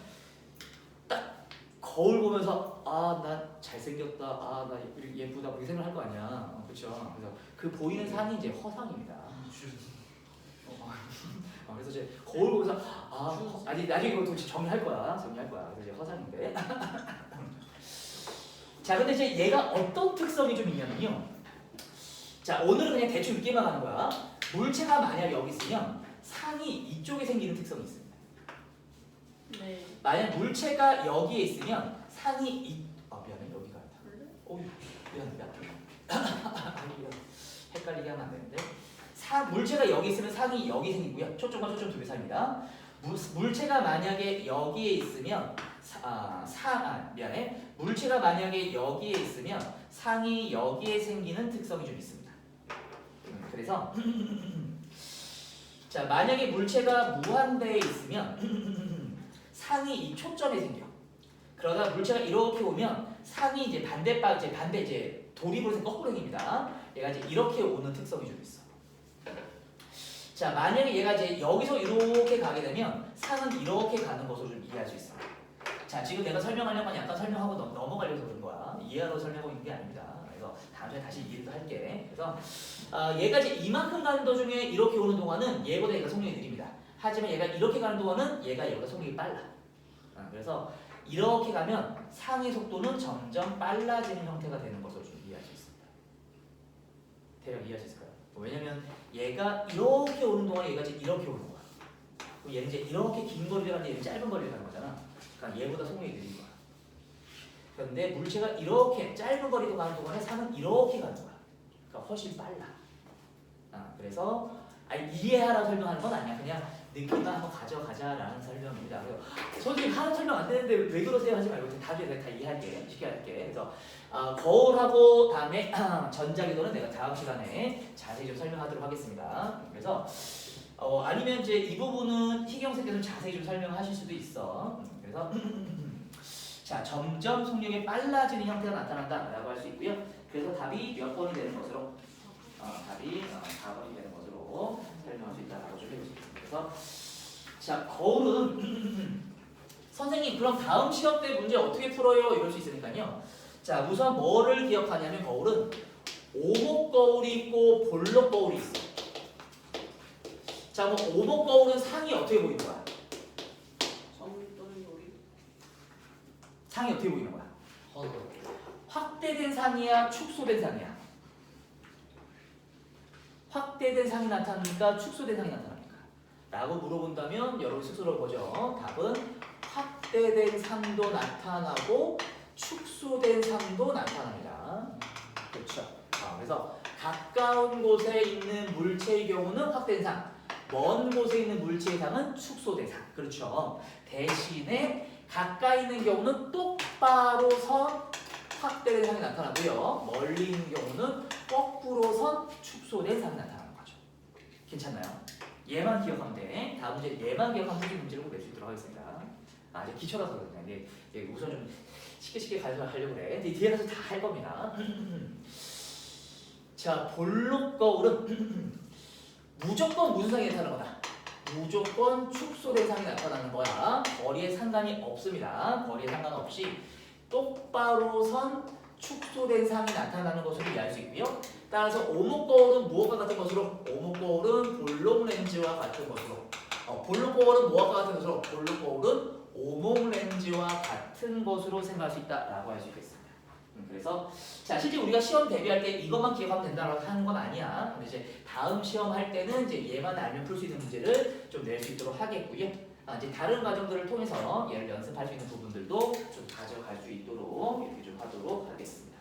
Speaker 1: 딱 거울 보면서 아, 나 잘생겼다. 아, 나 예쁘다. 그렇게 생각할 거 아니야. 그렇죠? 그래서 그 보이는 상이 이제 허상입니다. 그래서 이제 거울 보면서 아니 나중에 이거 정리할 거야. 그래서 이제 허상인데. 자, 근데 이제 얘가 어떤 특성이 좀 있냐면요. 자, 오늘은 그냥 대충 읽기만 하는 거야. 물체가 만약 여기 있으면 상이 이쪽에 생기는 특성이 있습니다.
Speaker 3: 네.
Speaker 1: 만약 물체가 여기에 있으면 상이 미안해, 여기가 아니다. 미안. 헷갈리게 하면 안 되는데. 물체가 여기 있으면 상이 여기 생기고요. 초점과 초점 두 개 사이입니다. 물체가 만약에 여기에 있으면 미안해. 물체가 만약에 여기에 있으면 상이 여기에 생기는 특성이 좀 있습니다. 그래서 자, 만약에 물체가 무한대에 있으면 상이 이 초점에 생겨. 그러다 물체가 이렇게 오면 상이 이제 반대 도리으로 해서 거꾸로 생깁니다. 얘가 이제 이렇게 오는 특성이 좀 있어. 자, 만약에 얘가 이제 여기서 이렇게 가게 되면 상은 이렇게 가는 것으로 좀 이해할 수 있습니다. 자, 지금 내가 설명하려면 약간 설명하고 넘어가려서 그런 거야. 이해하러 설명하고 있는 게 아닙니다. 그래서 다음 주에 다시 이해도 할게. 그래서 얘가 이제 이만큼 가는 도중에 이렇게 오는 동안은 얘보다 얘가 속력이 느립니다. 하지만 얘가 이렇게 가는 동안은 얘가 얘보다 속력이 빨라. 그래서 이렇게 가면 상의 속도는 점점 빨라지는 형태가 되는 것으로 좀 이해할 수 있습니다. 대략 이해할 수 있을까요? 왜냐면 얘가 이렇게 오는 동안에 얘가 이제 이렇게 오는 거야. 그럼 얘는 이제 이렇게 긴 거리를 가는데 얘는 짧은 거리를 가는 거잖아. 그러니까 얘보다 속력이 느린 거야. 그런데 물체가 이렇게 짧은 거리도 가는 동안에 상은 이렇게 가는 거야. 그러니까 훨씬 빨라. 그래서 이해하라고 설명하는 건 아니야. 그냥 느낌만 한번 가져가자라는 설명입니다. 선생님 하는 설명 안 되는데 왜 그러세요 하지 말고 다 이해할게. 쉽게 할게. 그래서 거울하고 다음에 전자기도는 내가 다음 시간에 자세히 좀 설명하도록 하겠습니다. 그래서 아니면 이제 이 부분은 희경생께서 자세히 좀 설명하실 수도 있어. 그래서 자, 점점 속력이 빨라지는 형태가 나타난다라고 할 수 있고요. 그래서 답이 몇 번이 되는 것으로 답이 4번이 되는 것으로 설명할 수 있다라고 좀 해보겠습니다. 그래서 자, 거울은 선생님 그럼 다음 시험 때 문제 어떻게 풀어요? 이럴 수 있으니까요. 자, 우선 뭐를 기억하냐면 거울은 오목 거울이 있고 볼록 거울이 있어. 자, 뭐 오목 거울은 상이 어떻게 보이는 거야? 상이 어떻게 보이는 거야? 확대된 상이야, 축소된 상이야? 확대된 상이 나타납니까? 축소된 상이 나타납니까? 라고 물어본다면 여러분 스스로 보죠. 답은 확대된 상도 나타나고 축소된 상도 나타납니다. 그렇죠. 그래서 가까운 곳에 있는 물체의 경우는 확대된 상, 먼 곳에 있는 물체의 상은 축소된 상. 그렇죠. 대신에 가까이 있는 경우는 똑바로 선 확대된 상이 나타나고요. 멀리 있는 경우는 거꾸로 선 축소된 상이 나타나는 거죠. 괜찮나요? 얘만 기억하면 돼. 다음 문제 얘만 기억하면 풀기 문제를 낼 수 있도록 하겠습니다. 이제 기초라서 그런데 우선 좀 쉽게 가져가려고 그래. 근데 뒤에 가서 다 할 겁니다. 자, 볼록 거울은 무조건 무슨 상이 나타나는 거다? 무조건 축소된 상이 나타나는 거야. 거리에 상관이 없습니다. 거리에 상관없이 똑바로 선 축소된 상이 나타나는 것으로 이해할 수 있고요. 따라서 오목 거울은 무엇과 같은 것으로? 오목 거울은 볼록 렌즈와 같은 것으로. 볼록 거울은 무엇과 같은 것으로? 볼록 거울은 오목 렌즈와 같은 것으로 생각할 수 있다라고 할 수 있겠습니다. 그래서 자, 실제 우리가 시험 대비할 때 이것만 기억하면 된다라고 하는 건 아니야. 근데 이제 다음 시험 할 때는 이제 얘만 알면 풀 수 있는 문제를 좀 낼 수 있도록 하겠고요. 이제 다른 과정들을 통해서 얘를 연습할 수 있는 부분들도 좀 가져갈 수 있도록 이렇게 좀 하도록 하겠습니다.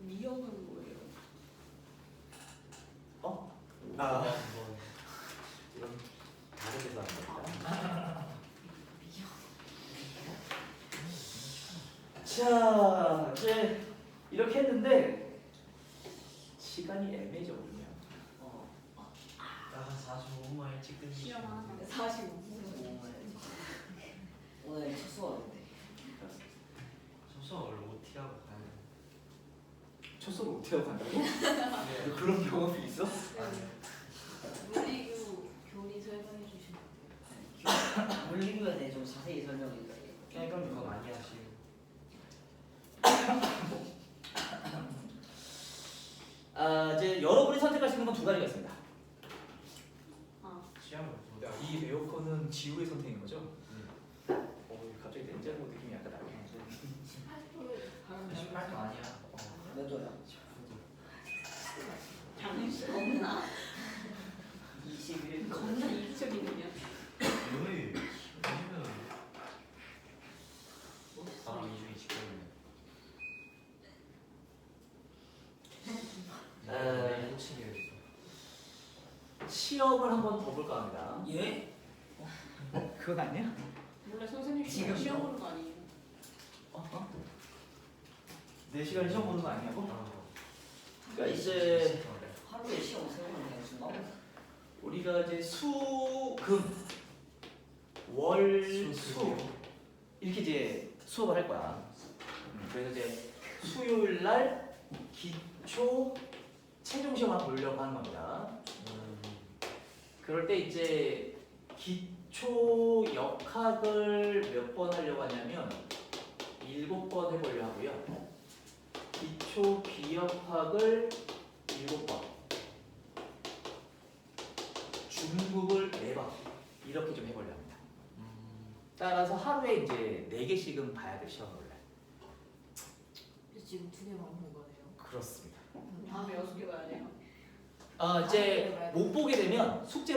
Speaker 3: 미역은 뭐예요?
Speaker 1: 이건 다른 데서 하는 겁니다. 자, 이제 이렇게 했는데 시간이 애매해져버리네요.
Speaker 2: 나 45분만 일찍 끝내.
Speaker 3: 시험 하나 45분.
Speaker 4: 오늘 첫 수업인데.
Speaker 2: 소소 원래 OT하고 가야
Speaker 1: 첫 수업을 못하고 간다고?
Speaker 2: 네.
Speaker 1: 너 그런 경험이 있어?
Speaker 3: 물리교 교리 설명해 주시면
Speaker 4: 물리교에 대해 좀 자세히 설명해 주세요.
Speaker 2: 그냥 그럼 그거 많이 하시고.
Speaker 1: 이제 여러분이 선택할 수 있는 건 두 가지가 있습니다.
Speaker 2: 시험을 못 하고.
Speaker 1: 이 에어컨은 지우의 선택인 거죠? 갑자기 냉장고 느낌이 약간 나네.
Speaker 2: 18도 아니야.
Speaker 4: 몇 도야?
Speaker 3: 당연히
Speaker 4: 겁나. 21도.
Speaker 3: 겁나 이기적이네요.
Speaker 2: 왜? 바로 이 중에 지켜보면. 네, 호칭이었어.
Speaker 1: 시험을 한번 더 볼까 합니다.
Speaker 4: 예?
Speaker 1: 그건 아니야?
Speaker 3: 원래 선생님
Speaker 4: 지금
Speaker 3: 시험 보는 거 아니에요?
Speaker 1: 내 시간에 시험 보는 거 아니냐고?
Speaker 2: 아,
Speaker 1: 그러니까 이제
Speaker 4: 하루에 시험 3번 그냥 준다고?
Speaker 1: 우리가 이제 수, 금, 월, 수 이렇게 이제 수업을 할 거야. 그래서 이제 수요일 날 기초 최종 시험을 보려고 하는 겁니다. 그럴 때 이제 기초 역학을 몇 번 하려고 하냐면 7번 해보려고 하고요. 기초 비역학을 7번, 중국을 4번 이렇게 좀 해보려고 합니다. 따라서 하루에 이제 4개씩은 봐야 될 시험을 원래.
Speaker 5: 지금 2개만 본 거네요.
Speaker 1: 그렇습니다.
Speaker 3: 다음에 6개 봐야 돼요.
Speaker 1: 이제 못 보게 되면 숙제